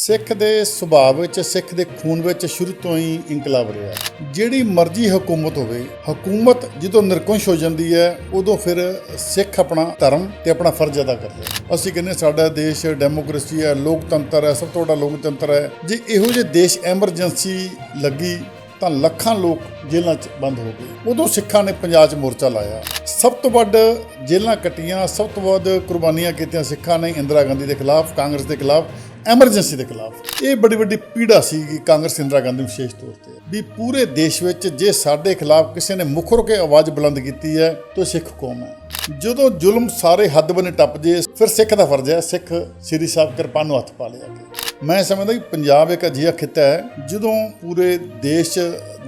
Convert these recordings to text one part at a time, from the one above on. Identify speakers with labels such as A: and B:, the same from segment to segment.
A: ਸਿੱਖ ਦੇ ਸੁਭਾਅ ਵਿੱਚ, ਸਿੱਖ ਦੇ ਖੂਨ ਵਿੱਚ ਸ਼ੁਰੂ ਤੋਂ ਹੀ ਇਨਕਲਾਬ ਰਿਹਾ। ਜਿਹੜੀ ਮਰਜ਼ੀ ਹਕੂਮਤ ਹੋਵੇ, ਹਕੂਮਤ ਜਦੋਂ ਨਿਰੰਕੁਸ਼ ਹੋ ਜਾਂਦੀ ਹੈ ਉਦੋਂ ਫਿਰ ਸਿੱਖ ਆਪਣਾ ਧਰਮ ਤੇ ਆਪਣਾ ਫਰਜ਼ ਅਦਾ ਕਰਦੇ। ਅਸੀਂ ਕਹਿੰਦੇ ਸਾਡਾ ਦੇਸ਼ ਡੈਮੋਕ੍ਰੇਸੀ ਹੈ, ਲੋਕਤੰਤਰ ਹੈ, ਸਭ ਤੋਂ ਵੱਡਾ ਲੋਕਤੰਤਰ ਹੈ। ਜੇ ਇਹੋ ਜਿਹੇ ਦੇਸ਼ ਐਮਰਜੈਂਸੀ ਲੱਗੀ ਤਾਂ ਲੱਖਾਂ ਲੋਕ ਜੇਲ੍ਹਾਂ 'ਚ ਬੰਦ ਹੋ ਗਏ। ਉਦੋਂ ਸਿੱਖਾਂ ਨੇ ਪੰਜਾਬ 'ਚ ਮੋਰਚਾ ਲਾਇਆ। ਸਭ ਤੋਂ ਵੱਧ ਜੇਲ੍ਹਾਂ ਕੱਟੀਆਂ, ਸਭ ਤੋਂ ਵੱਧ ਕੁਰਬਾਨੀਆਂ ਕੀਤੀਆਂ ਸਿੱਖਾਂ ਨੇ ਇੰਦਰਾ ਗਾਂਧੀ ਦੇ ਖਿਲਾਫ, ਕਾਂਗਰਸ ਦੇ ਖਿਲਾਫ, ਐਮਰਜੈਂਸੀ ਦੇ ਖਿਲਾਫ। ਇਹ ਬੜੀ ਵੱਡੀ ਪੀੜਾ ਸੀਗੀ ਕਾਂਗਰਸ ਇੰਦਰਾ ਗਾਂਧੀ ਵਿਸ਼ੇਸ਼ ਤੌਰ ਤੇ, ਵੀ ਪੂਰੇ ਦੇਸ਼ ਵਿੱਚ ਜੇ ਸਾਡੇ ਖਿਲਾਫ ਕਿਸੇ ਨੇ ਮੁੱਖ ਕੇ ਆਵਾਜ਼ ਬੁਲੰਦ ਕੀਤੀ ਹੈ ਤਾਂ ਸਿੱਖ ਕੌਮ ਹੈ। ਜਦੋਂ ਜ਼ੁਲਮ ਸਾਰੇ ਹੱਦ ਬਨੇ ਟੱਪ ਜੇ ਫਿਰ ਸਿੱਖ ਦਾ ਫਰਜ਼ ਹੈ, ਸਿੱਖ ਸ੍ਰੀ ਸਾਹਿਬ ਕਿਰਪਾਨ ਨੂੰ ਹੱਥ ਪਾ ਲਿਆ ਕਿ ਮੈਂ ਸਮਝਦਾ ਕਿ ਪੰਜਾਬ ਇੱਕ ਅਜਿਹਾ ਖਿੱਤਾ ਹੈ ਜਦੋਂ ਪੂਰੇ ਦੇਸ਼ 'ਚ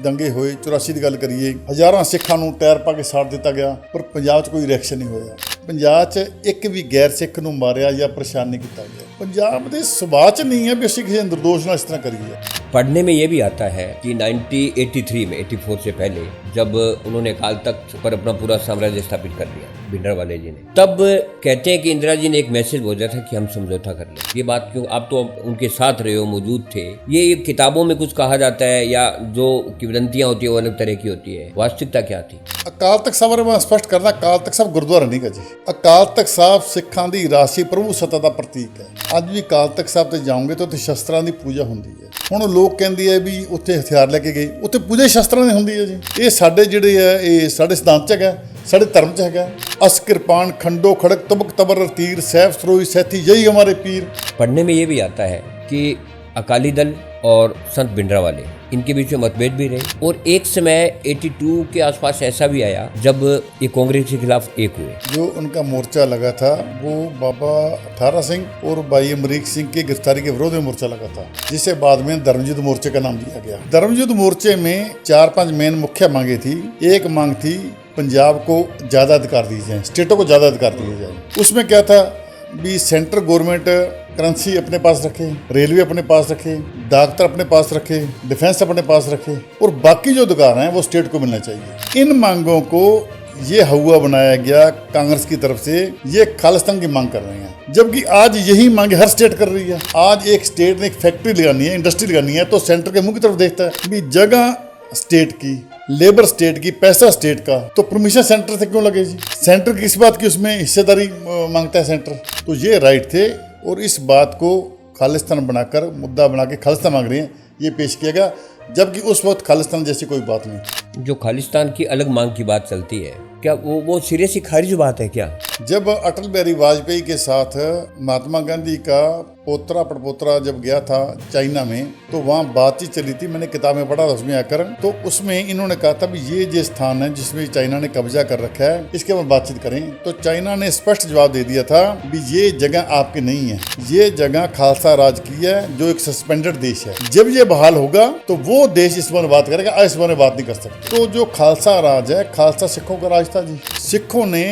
A: ਦੰਗੇ ਹੋਏ, 84 ਦੀ ਗੱਲ ਕਰੀਏ, ਹਜ਼ਾਰਾਂ ਸਿੱਖਾਂ ਨੂੰ ਟਾਇਰ ਪਾ ਕੇ ਸਾੜ ਦਿੱਤਾ ਗਿਆ, ਪਰ ਪੰਜਾਬ 'ਚ ਕੋਈ ਰਿਐਕਸ਼ਨ ਨਹੀਂ ਹੋਇਆ। ਪੰਜਾਬ 'ਚ ਇੱਕ ਵੀ ਗੈਰ ਸਿੱਖ ਨੂੰ ਮਾਰਿਆ ਜਾਂ ਪਰੇਸ਼ਾਨ नहीं ਕੀਤਾ ਗਿਆ। पंजाब के सुभाव च नहीं है भी असं किसी निर्दोष ना इस तरह करिए।
B: पढ़ने में ये भी आता है कि 1983 में 84 से पहले जब उन्होंने अकाल तख्त पर अपना पूरा साम्राज्य स्थापित कर दिया भिंडरावाले जी ने, तब कहते हैं कि इंदिरा जी ने एक मैसेज भेजा था कि हम समझौता कर लें। ये बात क्यों, आप तो उनके साथ रहे हो, मौजूद थे, ये किताबों में कुछ कहा जाता है या जो किवदंतियाँ होती है वो अलग तरह की होती है, वास्तविकता क्या थी?
A: अकाल तख्त साहब बारे मैं स्पष्ट करना, अकाल तख्त साहब गुरुद्वारा नहीं गा जी। अकाल तख्त साहब सिखां दी राशि प्रभु सत्ता का प्रतीक है। ਅੱਜ ਵੀ ਅਕਾਲ ਤਖਤ ਸਾਹਿਬ ਤੇ ਜਾਓਗੇ ਤਾਂ ਉੱਥੇ ਸ਼ਸਤਰਾਂ ਦੀ ਪੂਜਾ ਹੁੰਦੀ ਹੈ। ਹੁਣ ਲੋਕ ਕਹਿੰਦੇ ਆ ਵੀ ਉੱਥੇ ਹਥਿਆਰ ਲੈ ਕੇ ਗਏ, ਉੱਥੇ ਪੂਜਾ ਸ਼ਸਤਰਾਂ ਦੀ ਹੁੰਦੀ ਹੈ ਜੀ। ਇਹ ਸਾਡੇ ਜਿਹੜੇ ਆ, ਇਹ ਸਾਡੇ ਸਿਧਾਂਤ 'ਚ ਹੈਗਾ, ਸਾਡੇ ਧਰਮ 'ਚ ਹੈਗਾ। ਅਸ किरपान खंडो खड़क तबक तबर तीर सैफ सरोई सैथी यही हमारे पीर।
B: पढ़ने में ये भी आता है कि अकाली दल और संत भिंडरावाले इनके बीच में मतभेद भी रहे और एक समय 82 के आसपास ऐसा भी आया जब ये कांग्रेस के खिलाफ एक हुए।
A: जो उनका मोर्चा लगा था वो बाबा अठारा सिंह और भाई अमरीक सिंह की गिरफ्तारी के विरोध में मोर्चा लगा था, जिसे बाद में धर्मयुद्ध मोर्चे का नाम दिया गया। धर्मयुद्ध मोर्चे में 4-5 मेन मुख्य मांगे थी। एक मांग थी पंजाब को ज़्यादा अधिकार दिए जाएँ, स्टेटों को ज़्यादा अधिकार दिए जाएँ। उसमें क्या था भी सेंट्रल गवर्नमेंट करेंसी अपने पास रखे, रेलवे अपने पास रखे, डॉक्टर अपने पास रखे, डिफेंस अपने पास रखे और बाकी जो अधिकार हैं वो स्टेट को मिलना चाहिए। इन मांगों को ये हवा बनाया गया कांग्रेस की तरफ से, ये खालिस्तान की मांग कर रहे हैं, जबकि आज यही मांग हर स्टेट कर रही है। आज एक स्टेट ने एक फैक्ट्री लगानी है, इंडस्ट्री लगानी है, तो सेंटर के मुंह की तरफ देखता है भी जगह स्टेट की, लेबर स्टेट की, पैसा स्टेट का, तो परमिशन सेंटर से क्यों लगे जी? सेंटर किस बात की उसमें हिस्सेदारी मांगता है सेंटर? तो ये राइट थे और इस बात को खालिस्तान बनाकर, मुद्दा बना के खालिस्तान मांग रहे हैं, ये पेश किया गया, जबकि उस वक्त खालिस्तान जैसी कोई बात नहीं।
B: जो खालिस्तान की अलग मांग की बात चलती है, क्या वो सिरे से खारिज बात है क्या?
A: जब अटल बिहारी वाजपेयी के साथ महात्मा गांधी का पोतरा पड़पोतरा जब गया था चाइना में, तो वहाँ बातचीत चली थी, मैंने किताब में पढ़ा था उसमें आकर, तो उसमें इन्होंने कहा था भी ये जो स्थान है जिसमें चाइना ने कब्जा कर रखा है इसके ऊपर बातचीत करें, तो चाइना ने स्पष्ट जवाब दे दिया था भी ये जगह आपकी नहीं है, ये जगह खालसा राज की है जो एक सस्पेंडेड देश है। जब ये बहाल होगा तो वो देश इस बारे में बात करेगा, इस बारे में बात नहीं कर सकते। तो जो खालसा राज है, खालसा सिखों का राज था जी। सिखों ने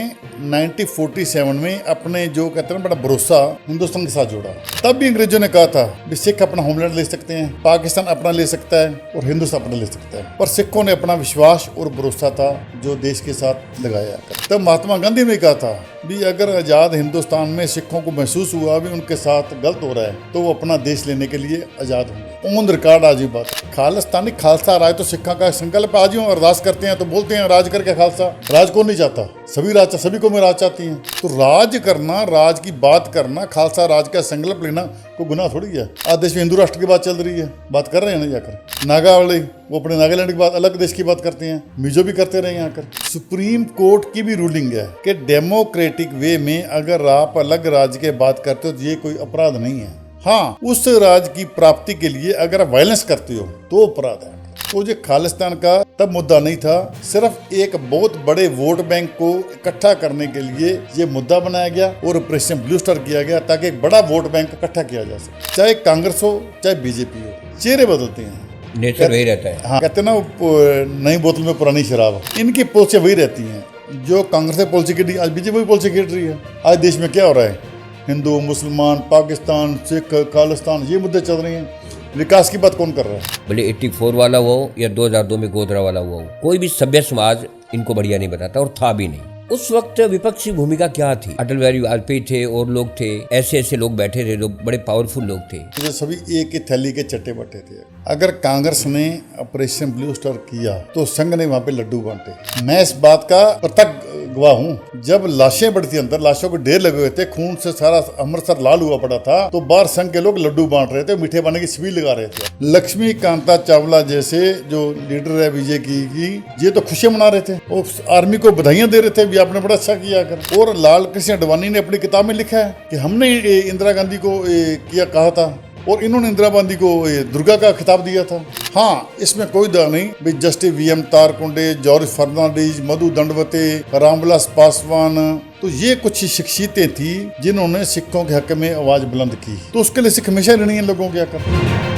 A: 1947 में अपने जो कहते हैं बड़ा भरोसा हिंदुस्तान के साथ जोड़ा। तब भी अंग्रेजों ने कहा था कि सिख अपना होमलैंड ले सकते हैं, पाकिस्तान अपना ले सकता है और हिंदुस्तान अपना ले सकता है, पर सिखों ने अपना विश्वास और भरोसा था जो देश के साथ लगाया। तब महात्मा गांधी ने कहा था भी अगर आज़ाद हिंदुस्तान में सिखों को महसूस हुआ भी उनके साथ गलत हो रहा है तो वो अपना देश लेने के लिए आज़ाद होंगे। ऑन रिकॉर्ड आज ही बात, खालिस्तानी खालसा राज तो सिखा का संकल्प। आज ही अरदास करते हैं तो बोलते हैं राज करके खालसा, राज कौन नहीं चाहता? सभी राज, सभी को में राज चाहती हैं। तो राज करना, राज की बात करना, खालसा राज का संकल्प लेना कोई गुनाह थोड़ी है। आज देश में हिंदू राष्ट्र की बात चल रही है, बात कर रहे हैं ना जाकर। नागा वाले वो अपने नागालैंड की बात, अलग देश की बात करते हैं, मिजो भी करते रहे यहाँ कर। सुप्रीम कोर्ट की भी रूलिंग है कि डेमोक्रेटिक वे में अगर आप अलग राज्य के बात करते हो तो ये कोई अपराध नहीं है। हाँ, उस राज्य की प्राप्ति के लिए अगर वायलेंस करते हो तो अपराध है। तो ये खालिस्तान का तब मुद्दा नहीं था, सिर्फ एक बहुत बड़े वोट बैंक को इकट्ठा करने के लिए ये मुद्दा बनाया गया और ऑपरेशन ब्लू स्टार किया गया ताकि एक बड़ा वोट बैंक इकट्ठा किया जा सके। चाहे कांग्रेस हो चाहे बीजेपी हो, चेहरे बदलते हैं,
B: नेचर वही रहता है।
A: हाँ, कहते हैं ना नई बोतल में पुरानी शराब, इनकी पॉलिसी वही रहती हैं। जो कांग्रेस ने पॉलिसी खेली, आज बीजेपी वही पॉलिसी खेल रही है। आज देश में क्या हो रहा है? हिंदू, मुसलमान, पाकिस्तान, सिख, खालिस्तान, ये मुद्दे चल रहे हैं। विकास की बात कौन कर रहा है?
B: भले 84 वाला हुआ हो या 2002 में गोधरा वाला हुआ हो, कोई भी सभ्य समाज इनको बढ़िया नहीं बताता और था भी नहीं। उस वक्त विपक्ष की भूमिका क्या थी? अटल बिहारी वाजपेयी थे और लोग थे, ऐसे ऐसे लोग बैठे थे जो बड़े पावरफुल लोग थे।
A: ये सभी एक ही थैली के चट्टे बट्टे थे। अगर कांग्रेस ने ऑपरेशन ब्लू स्टार किया तो संघ ने वहां पे लड्डू बांटे। मैं इस बात का प्रत्यक्ष गवाह हूँ। जब लाशें बढ़ती अंदर, लाशों के ढेर लगे हुए थे, खून से सारा अमृतसर लाल हुआ पड़ा था, तो बाहर संघ के लोग लड्डू बांट रहे थे, मीठे पानी की छबील लगा रहे थे। लक्ष्मी कांता चावला जैसे जो लीडर है बीजेपी की, ये तो खुशियां मना रहे थे, वो आर्मी को बधाइयां दे रहे थे भी आपने बड़ा अच्छा किया कर। और लाल कृष्ण आडवाणी ने अपनी किताब में लिखा है कि हमने इंदिरा गांधी को किया कहा था और इन्होंने इंदिरा गांधी को दुर्गा का खिताब दिया था। हाँ, इसमें कोई दाग नहीं भी जस्टिस वीएम तारकुंडे, जॉर्ज फर्नांडीज, मधु दंडवते, रामविलास पासवान, तो ये कुछ शख्सियतें थी जिन्होंने सिखों के हक में आवाज बुलंद की। तो उसके लिए सिख हमेशा ऋणी है लोगों के आकर।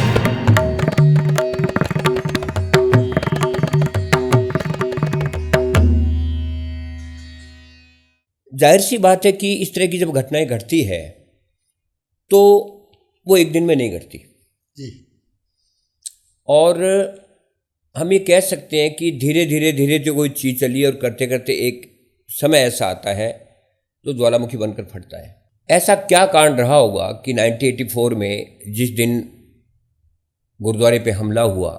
B: जाहिर सी बात है कि इस तरह की जब घटनाएं घटती है तो वो एक दिन में नहीं घटती
A: जी।
B: और हम ये कह सकते हैं कि धीरे धीरे जो कोई चीज़ चली और करते करते एक समय ऐसा आता है तो ज्वालामुखी बनकर फटता है। ऐसा क्या कारण रहा होगा कि 1984 में जिस दिन गुरुद्वारे पे हमला हुआ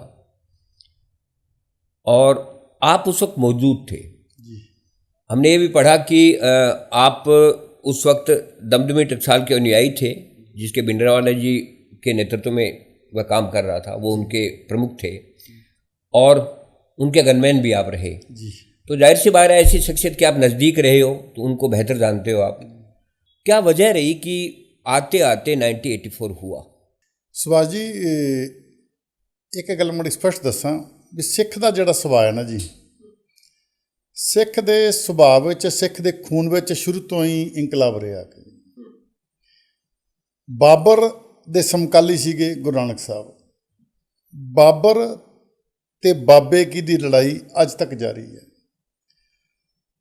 B: और आप उस वक्त मौजूद थे, हमने ये भी पढ़ा कि आप उस वक्त दमदमी टकसाल के अनुयायी थे जिसके भिंडरावाला जी के नेतृत्व में वह काम कर रहा था, वो उनके प्रमुख थे और उनके गनमैन भी आप रहे
A: जी।
B: तो जाहिर सी बात है ऐसी शख्सियत कि आप नज़दीक रहे हो तो उनको बेहतर जानते हो आप। क्या वजह रही कि आते आते 1984 हुआ?
A: सुभाष जी, एक गल मैं स्पष्ट दसा भी सिख का जिहड़ा सुभाਅ है ना जी, सिख के सुभाਅ विच, सिख के खून विच शुरू तो ही इंकलाब रहा। बाबर दे समकाली सीगे गुरु नानक साहब। बाबर ते बाबे की दी लड़ाई अज तक जारी है।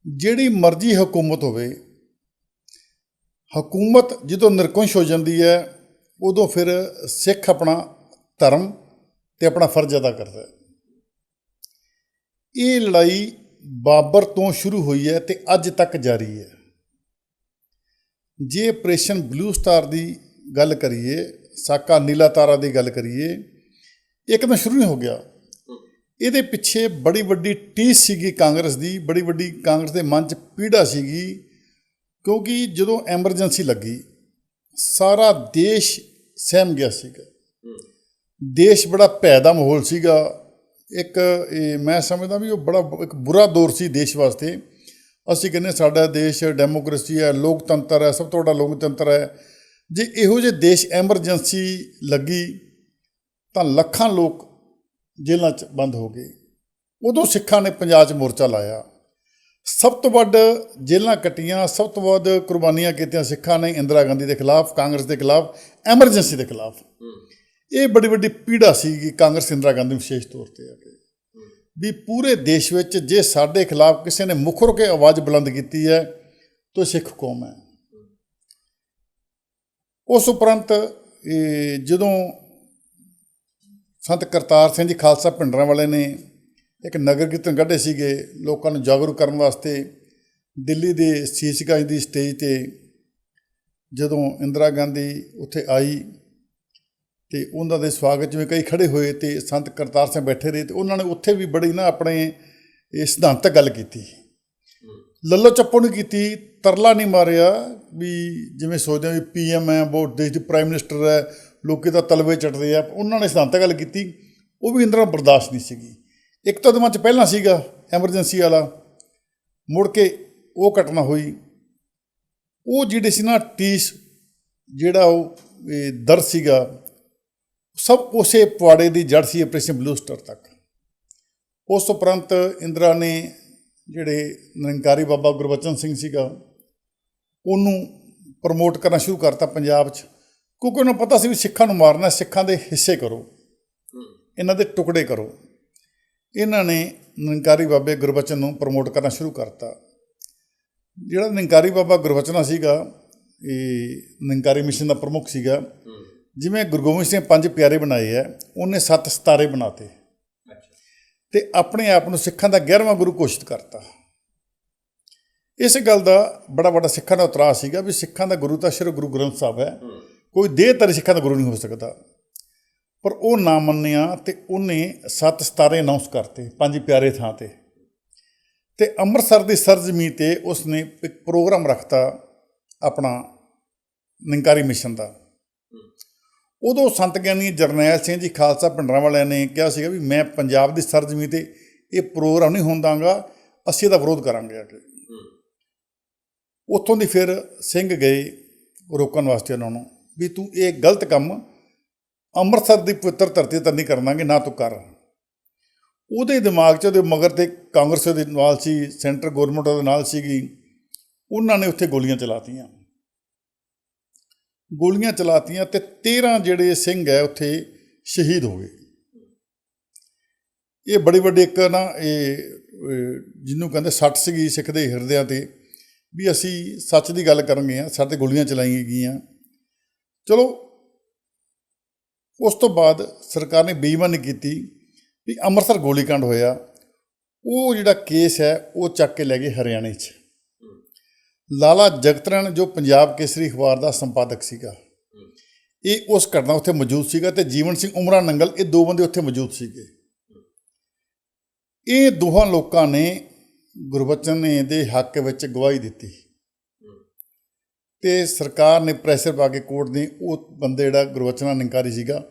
A: जिहड़ी मर्जी हुकूमत होवे, हुकूमत जदों निरकुंश हो जाती है उदों फिर सिख अपना धर्म ते अपना फर्ज अदा करता है। ये लड़ाई बाबर तो शुरू हुई है तो अज तक जारी है। जे ऑपरेशन ब्लू स्टार की गल करिए, साका नीला तारा की गल करिए, एकदम शुरू नहीं हो गया। ये पिछे बड़ी वड्डी टीस सीगी कांग्रेस की, बड़ी वड्डी कांग्रेस के मन च पीड़ा सीगी, क्योंकि जदों एमरजेंसी लगी सारा देश सहम गया सीगा। देश बड़ा भै दा माहौल सीगा। एक मैं समझदा भी वो बड़ा एक बुरा दौर सी देश वास्ते। असीं कहने साडा देश डेमोक्रेसी है, लोकतंत्र है, सब तो बड़ा लोकतंत्र है। जे इहो जे देश एमरजेंसी लगी तो लखां लोग जेलों च बंद हो गए। उदों सिखां ने पंजाब च मोर्चा लाया। सब तो वध जेलों कट्टियां, सब तो वध कुर्बानियां कीतियां सिखां ने इंदिरा गांधी के खिलाफ, कांग्रेस के खिलाफ, एमरजेंसी के खिलाफ। ये बड़ी वड्डी पीड़ा सी कांग्रेस इंदिरा गांधी विशेष तौर पर भी पूरे देश में जे साडे खिलाफ किसी ने मुखर के आवाज़ बुलंद की है तो सिख कौम है। उस उपरंत जदों संत करतार सिंह जी खालसा भिंडरांवाले ने एक नगर कीर्तन कढ़े सीगे लोगों को जागरूक करने वास्ते, दिल्ली के शीशगंज की स्टेज पर जदों इंदिरा गांधी उत्थे आई तो उन्होंने स्वागत में कई खड़े हुए तो संत करतार सिंह बैठे रहे तो उन्होंने उत्थे भी बड़ी ना अपने सिद्धांतक गल की, लल्लो चप्पो नहीं की, तरला नहीं मारिया भी जिमें सोचते भी PM है, वो देश के प्राइम मिनिस्टर है, लोग तो तलवे चढ़ते हैं। उन्होंने सिद्धांतक गल की, वो भी इंदिरा बर्दाश्त नहीं सी। एक तो मन च पहला सीगा एमरजेंसी वाला, मुड़ के वो घटना हुई। वो जिहड़ी सी ना टीस जिहड़ा दर्द सीगा सब उस पवाड़े की जड़ सी ऑपरेशन ब्लू स्टार तक। उस उपरंत इंदिरा ने जिहड़े निरंकारी बाबा गुरबचन सिंह सीगा उन्होंने प्रमोट करना शुरू करता पंजाब च, क्योंकि उन्हें पता सी भी सिखां नूं मारना, सिखां दे हिस्से करो, इन्हां दे टुकड़े करो। इन्हां ने निरंकारी बाबे गुरबचन नूं प्रमोट करना शुरू करता। जिहड़ा निरंकारी बाबा गुरबचना सीगा ये निरंकारी मिशन का प्रमुख सीगा। जिमें गुरु गोबिंद सिंह 5 प्यारे बनाए है, उन्हें 7 सितारे बनाते तो अपने आप को सिखां का 11वां गुरु घोषित करता। ਇਸ ਗੱਲ ਦਾ ਬੜਾ ਵੱਡਾ ਸਿੱਖਾਂ ਦਾ ਉਤਰਾਅ ਸੀਗਾ ਵੀ ਸਿੱਖਾਂ ਦਾ ਗੁਰੂ ਤਾਂ ਸਿਰਫ ਗੁਰੂ ਗ੍ਰੰਥ ਸਾਹਿਬ ਹੈ, ਕੋਈ ਦੇਹਧਾਰੀ ਸਿੱਖਾਂ ਦਾ ਗੁਰੂ ਨਹੀਂ ਹੋ ਸਕਦਾ। ਪਰ ਉਹ ਨਾ ਮੰਨਿਆ ਤੇ ਉਹਨੇ 7 ਸਿਤਾਰੇ ਅਨਾਉਂਸ ਕਰਤੇ 5 ਪਿਆਰੇ ਥਾਂ ਤੇ ਅੰਮ੍ਰਿਤਸਰ ਦੀ ਸਰਜ਼ਮੀਂ ਤੇ ਉਸਨੇ ਇੱਕ ਪ੍ਰੋਗਰਾਮ ਰੱਖਤਾ ਆਪਣਾ ਨਿਰੰਕਾਰੀ ਮਿਸ਼ਨ ਦਾ। ਉਦੋਂ ਸੰਤ ਗਿਆਨੀ ਜਰਨੈਲ ਸਿੰਘ ਜੀ ਖਾਲਸਾ ਪਿੰਡਰਾਂ ਵਾਲਿਆਂ ਨੇ ਕਿਹਾ ਸੀਗਾ ਵੀ ਮੈਂ ਪੰਜਾਬ ਦੀ ਸਰਜ਼ਮੀਂ ਤੇ ਇਹ ਪ੍ਰੋਗਰਾਮ ਨਹੀਂ ਹੋਣ ਦਾਂਗਾ, ਅਸੀਂ ਇਹਦਾ ਵਿਰੋਧ ਕਰਾਂਗੇ। ਅੱਗੇ ਉੱਥੋਂ ਦੀ ਫਿਰ ਸਿੰਘ ਗਏ ਰੋਕਣ ਵਾਸਤੇ ਉਹਨਾਂ ਨੂੰ ਵੀ ਤੂੰ ਇਹ ਗਲਤ ਕੰਮ ਅੰਮ੍ਰਿਤਸਰ ਦੀ ਪਵਿੱਤਰ ਧਰਤੀ 'ਤੇ ਨਹੀਂ ਕਰਨਾਗੇ, ਨਾ ਤੂੰ ਕਰ। ਉਹਦੇ ਦਿਮਾਗ 'ਚ ਉਹਦੇ ਮਗਰ ਤੇ ਕਾਂਗਰਸ ਦੇ ਨਾਲ ਸੀ, ਸੈਂਟਰ ਗੌਰਮੈਂਟ ਉਹਦੇ ਨਾਲ ਸੀਗੀ। ਉਹਨਾਂ ਨੇ ਉੱਥੇ ਗੋਲੀਆਂ ਚਲਾਤੀਆਂ ਤੇ 13 ਜਿਹੜੇ ਸਿੰਘ ਹੈ ਉੱਥੇ ਸ਼ਹੀਦ ਹੋ ਗਏ। ਇਹ ਬੜੀ ਵੱਡੀ ਇੱਕ ਨਾ ਇਹ ਜਿਹਨੂੰ ਕਹਿੰਦੇ ਸੱਟ ਸੀਗੀ ਸਿੱਖ ਦੇ ਹਿਰਦਿਆਂ 'ਤੇ ਵੀ ਅਸੀਂ ਸੱਚ ਦੀ ਗੱਲ ਕਰਾਂਗੇ ਆ, ਸਾਡੇ ਗੋਲੀਆਂ ਚਲਾਈਆਂ ਗਈਆਂ। ਚਲੋ ਉਸ ਤੋਂ ਬਾਅਦ ਸਰਕਾਰ ਨੇ ਬੇਈਮਾਨੀ ਕੀਤੀ ਵੀ ਅੰਮ੍ਰਿਤਸਰ ਗੋਲੀकांड ਹੋਇਆ। ਉਹ ਜਿਹੜਾ ਕੇਸ ਹੈ ਉਹ ਚੱਕ ਕੇ ਲੈ ਗਏ ਹਰਿਆਣੇ 'ਚ। ਲਾਲਾ ਜਗਤ ਰਾਏ ਜੋ ਪੰਜਾਬ ਕੇਸਰੀ ਅਖਬਾਰ ਦਾ ਸੰਪਾਦਕ ਸੀਗਾ, ਇਹ ਉਸ ਘਟਨਾ ਉੱਥੇ ਮੌਜੂਦ ਸੀਗਾ ਤੇ ਜੀਵਨ ਸਿੰਘ ਉਮਰਾ ਨੰਗਲ, ਇਹ 2 ਬੰਦੇ ਉੱਥੇ ਮੌਜੂਦ ਸੀਗੇ। ਇਹ ਦੋਹਾਂ ਲੋਕਾਂ ਨੇ ਗੁਰਬਚਨ ਦੇ ਹੱਕ ਵਿੱਚ ਗਵਾਹੀ ਦਿੱਤੀ ਤੇ ਸਰਕਾਰ ਨੇ ਪ੍ਰੈਸ਼ਰ ਪਾ ਕੇ ਕੋਰਟ ਨੇ ਉਹ ਬੰਦੇ ਜਿਹੜਾ ਗੁਰਬਚਨ ਨਿਰੰਕਾਰੀ ਸੀਗਾ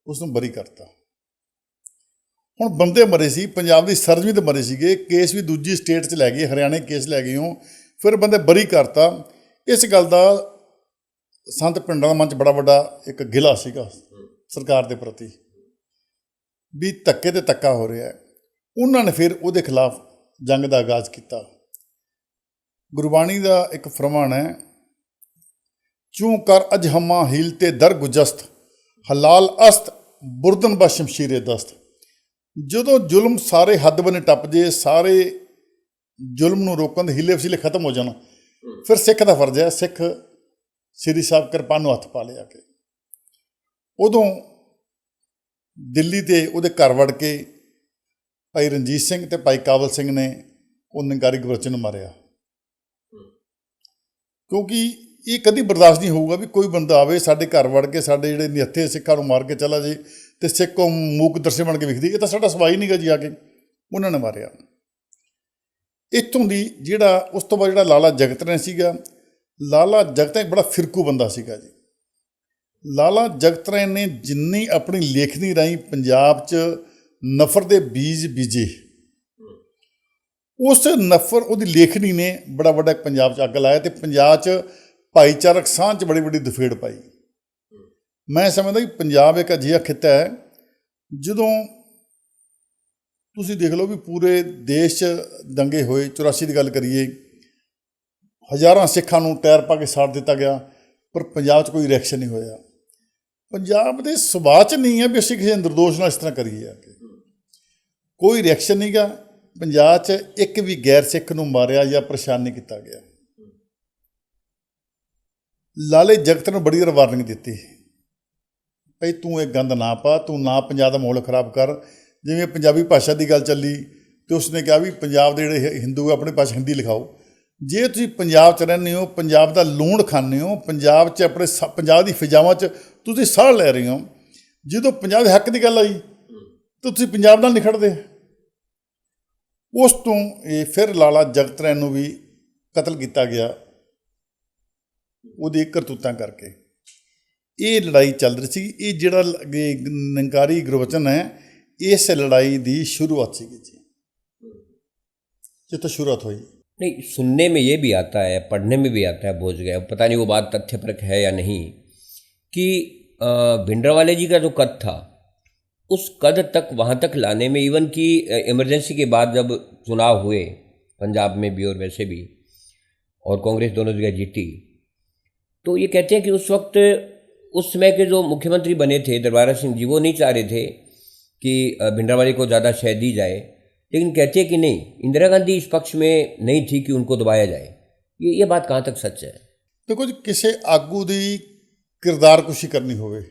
A: ਉਸ ਨੂੰ ਬਰੀ ਕਰਤਾ। ਹੁਣ ਬੰਦੇ ਮਰੇ ਸੀ, ਪੰਜਾਬ ਦੀ ਸਰਜ਼ਮੀਂ ਤੇ ਮਰੇ ਸੀਗੇ, ਕੇਸ ਵੀ ਦੂਜੀ ਸਟੇਟ 'ਚ ਲੈ ਗਏ, ਹਰਿਆਣੇ ਕੇਸ ਲੈ ਗਏ ਹੋ, ਫਿਰ ਬੰਦੇ ਬਰੀ ਕਰਤਾ। ਇਸ ਗੱਲ ਦਾ ਸੰਤ ਪਿੰਡਾਂ ਦਾ ਮਨ 'ਚ ਬੜਾ ਵੱਡਾ ਇੱਕ ਗਿਲਾ ਸੀਗਾ ਸਰਕਾਰ ਦੇ ਪ੍ਰਤੀ ਵੀ ਧੱਕੇ ਤੇ ਧੱਕਾ ਹੋ ਰਿਹਾ। ਉਹਨਾਂ ਨੇ ਫਿਰ ਉਹਦੇ ਖਿਲਾਫ ਜੰਗ ਦਾ ਆਗਾਜ਼ ਕੀਤਾ। ਗੁਰਬਾਣੀ ਦਾ ਇੱਕ ਫਰਮਾਨ ਹੈ, ਚੂੰ ਕਰ ਅਜਹਮਾ ਹੀਲ ਤੇ ਦਰ ਗੁਜਸਤ ਹਲਾਲ ਅਸਤ ਬੁਰਦਨ ਬਾ ਸ਼ਮਸ਼ੀਰੇ ਦਸਤ। ਜਦੋਂ ਜ਼ੁਲਮ ਸਾਰੇ ਹੱਦ ਬਨੇ ਟੱਪ ਜੇ, ਸਾਰੇ ਜ਼ੁਲਮ ਨੂੰ ਰੋਕਣ ਦੇ ਹੀਲੇ ਵਸੀਲੇ ਖਤਮ ਹੋ ਜਾਣ, ਫਿਰ ਸਿੱਖ ਦਾ ਫਰਜ਼ ਹੈ, ਸਿੱਖ ਸ੍ਰੀ ਸਾਹਿਬ ਕਿਰਪਾਨ ਨੂੰ ਹੱਥ ਪਾ ਲਿਆ ਕੇ ਉਦੋਂ ਦਿੱਲੀ ਤੇ ਉਹਦੇ ਘਰ ਵੜ ਕੇ ਭਾਈ ਰਣਜੀਤ ਸਿੰਘ ਤੇ ਭਾਈ ਕਾਬਲ ਸਿੰਘ ਨੇ ਉਹ ਨਿਰੰਕਾਰੀ ਗੁਰਬਚਨ ਨੂੰ ਮਾਰਿਆ। ਕਿਉਂਕਿ ਇਹ ਕਦੀ ਬਰਦਾਸ਼ਤ ਨਹੀਂ ਹੋਊਗਾ ਵੀ ਕੋਈ ਬੰਦਾ ਆਵੇ ਸਾਡੇ ਘਰ ਵੜ ਕੇ ਸਾਡੇ ਜਿਹੜੇ ਨਿਹੱਥੇ ਸਿੱਖਾਂ ਨੂੰ ਮਾਰ ਕੇ ਚਲਾ ਜੇ ਤੇ ਸਿੱਖ ਮੂਕ ਦਰਸ਼ੇ ਬਣ ਕੇ ਵਿਖਦੀ, ਇਹ ਤਾਂ ਸਾਡਾ ਸਵਾਈ ਨਹੀਂ ਗਾ ਜੀ। ਆ ਕੇ ਉਹਨਾਂ ਨੇ ਮਾਰਿਆ। ਇੱਥੋਂ ਦੀ ਜਿਹੜਾ ਉਸ ਤੋਂ ਬਾਅਦ ਜਿਹੜਾ ਲਾਲਾ ਜਗਤ ਰਾਏ ਸੀਗਾ, ਲਾਲਾ ਜਗਤ ਰਾਏ ਬੜਾ ਫਿਰਕੂ ਬੰਦਾ ਸੀਗਾ ਜੀ। ਲਾਲਾ ਜਗਤ ਰਾਏ ਨੇ ਜਿੰਨੀ ਆਪਣੀ ਲੇਖਣੀ ਰਾਹੀਂ ਪੰਜਾਬ 'ਚ ਨਫ਼ਰਤ ਦੇ ਬੀਜ ਬੀਜੇ, ਉਸ ਨਫ਼ਰਤ ਉਹਦੀ ਲੇਖਣੀ ਨੇ ਬੜਾ ਵੱਡਾ ਪੰਜਾਬ 'ਚ ਅੱਗ ਲਾਇਆ ਤੇ ਪੰਜਾਬ 'ਚ ਭਾਈਚਾਰਕ ਸਾਂਝ 'ਚ ਬੜੀ ਵੱਡੀ ਦਫੇੜ ਪਾਈ। ਮੈਂ ਸਮਝਦਾ ਕਿ ਪੰਜਾਬ ਇੱਕ ਅਜਿਹਾ ਖਿੱਤਾ ਹੈ, ਜਦੋਂ ਤੁਸੀਂ ਦੇਖ ਲਓ ਵੀ ਪੂਰੇ ਦੇਸ਼ 'ਚ ਦੰਗੇ ਹੋਏ, 84 ਦੀ ਗੱਲ ਕਰੀਏ, ਹਜ਼ਾਰਾਂ ਸਿੱਖਾਂ ਨੂੰ ਟਾਇਰ ਪਾ ਕੇ ਸਾੜ ਦਿੱਤਾ ਗਿਆ, ਪਰ ਪੰਜਾਬ 'ਚ ਕੋਈ ਰਿਐਕਸ਼ਨ ਨਹੀਂ ਹੋਇਆ। ਪੰਜਾਬ ਦੇ ਸੁਭਾਅ 'ਚ ਨਹੀਂ ਹੈ ਵੀ ਅਸੀਂ ਕਿਸੇ ਨਿਰਦੋਸ਼ ਨਾਲ ਇਸ ਤਰ੍ਹਾਂ ਕਰੀਏ। ਆ ਕੇ ਕੋਈ ਰਿਐਕਸ਼ਨ ਨਹੀਂ ਗਾ। ਪੰਜਾਬ 'ਚ ਇੱਕ ਵੀ ਗੈਰ ਸਿੱਖ ਨੂੰ ਮਾਰਿਆ ਜਾਂ ਪਰੇਸ਼ਾਨ ਨਹੀਂ ਕੀਤਾ ਗਿਆ। ਲਾਲੇ ਜਗਤ ਨੂੰ ਬੜੀ ਵਾਰ ਵਾਰਨਿੰਗ ਦਿੱਤੀ, ਭਈ ਤੂੰ ਇਹ ਗੰਦ ਨਾ ਪਾ, ਤੂੰ ਨਾ ਪੰਜਾਬ ਦਾ ਮਾਹੌਲ ਖਰਾਬ ਕਰ। ਜਿਵੇਂ ਪੰਜਾਬੀ ਭਾਸ਼ਾ ਦੀ ਗੱਲ ਚੱਲੀ ਤੇ ਉਸਨੇ ਕਿਹਾ ਵੀ ਪੰਜਾਬ ਦੇ ਜਿਹੜੇ ਹਿੰਦੂ ਆਪਣੀ ਭਾਸ਼ਾ ਹਿੰਦੀ ਲਿਖਾਓ। ਜੇ ਤੁਸੀਂ ਪੰਜਾਬ 'ਚ ਰਹਿੰਦੇ ਹੋ, ਪੰਜਾਬ ਦਾ ਲੂਣ ਖਾਂਦੇ ਹੋ, ਪੰਜਾਬ 'ਚ ਆਪਣੇ ਪੰਜਾਬ ਦੀ ਫਿਜ਼ਾਵਾਂ 'ਚ ਤੁਸੀਂ ਸਾਹ ਲੈ ਰਹੇ ਹੋ, ਜਦੋਂ ਪੰਜਾਬ ਦੇ ਹੱਕ ਦੀ ਗੱਲ ਆਈ ਤਾਂ ਤੁਸੀਂ ਪੰਜਾਬ ਨਾਲ ਨਹੀਂ ਖੜਦੇ। ਉਸ ਤੋਂ ਇਹ ਫਿਰ ਲਾਲਾ ਜਗਤ ਰਾਏ ਨੂੰ ਵੀ ਕਤਲ ਕੀਤਾ ਗਿਆ ਉਹਦੀ ਕਰਤੂਤਾਂ ਕਰਕੇ। ਇਹ ਲੜਾਈ ਚੱਲ ਰਹੀ ਸੀ। ਇਹ ਜਿਹੜਾ ਨਿਰੰਕਾਰੀ ਗੁਰਬਚਨ ਹੈ, ਇਸ ਲੜਾਈ ਦੀ ਸ਼ੁਰੂਆਤ ਸੀਗੀ ਜੀ, जितना शुरुआत हुई।
B: नहीं, सुनने में ये भी आता है, पढ़ने में भी आता है, बोझ गया, पता नहीं वो बात तथ्यपरक है या नहीं, कि भिंडरावाले जी का जो कद था उस कद तक वहाँ तक लाने में, इवन कि इमरजेंसी के बाद जब चुनाव हुए पंजाब में भी और वैसे भी, और कांग्रेस दोनों जगह जीती, तो ये कहते हैं कि उस वक्त उस समय के जो मुख्यमंत्री बने थे दरबारा सिंह जी, वो नहीं चाह रहे थे कि भिंडरावाले को ज़्यादा शह दी जाए, लेकिन कहते हैं कि नहीं, इंदिरा गांधी इस पक्ष में नहीं थी कि उनको दबाया जाए। ये बात कहाँ तक सच है?
A: देखो जी, किसी आगू की किरदार कुशी करनी होवे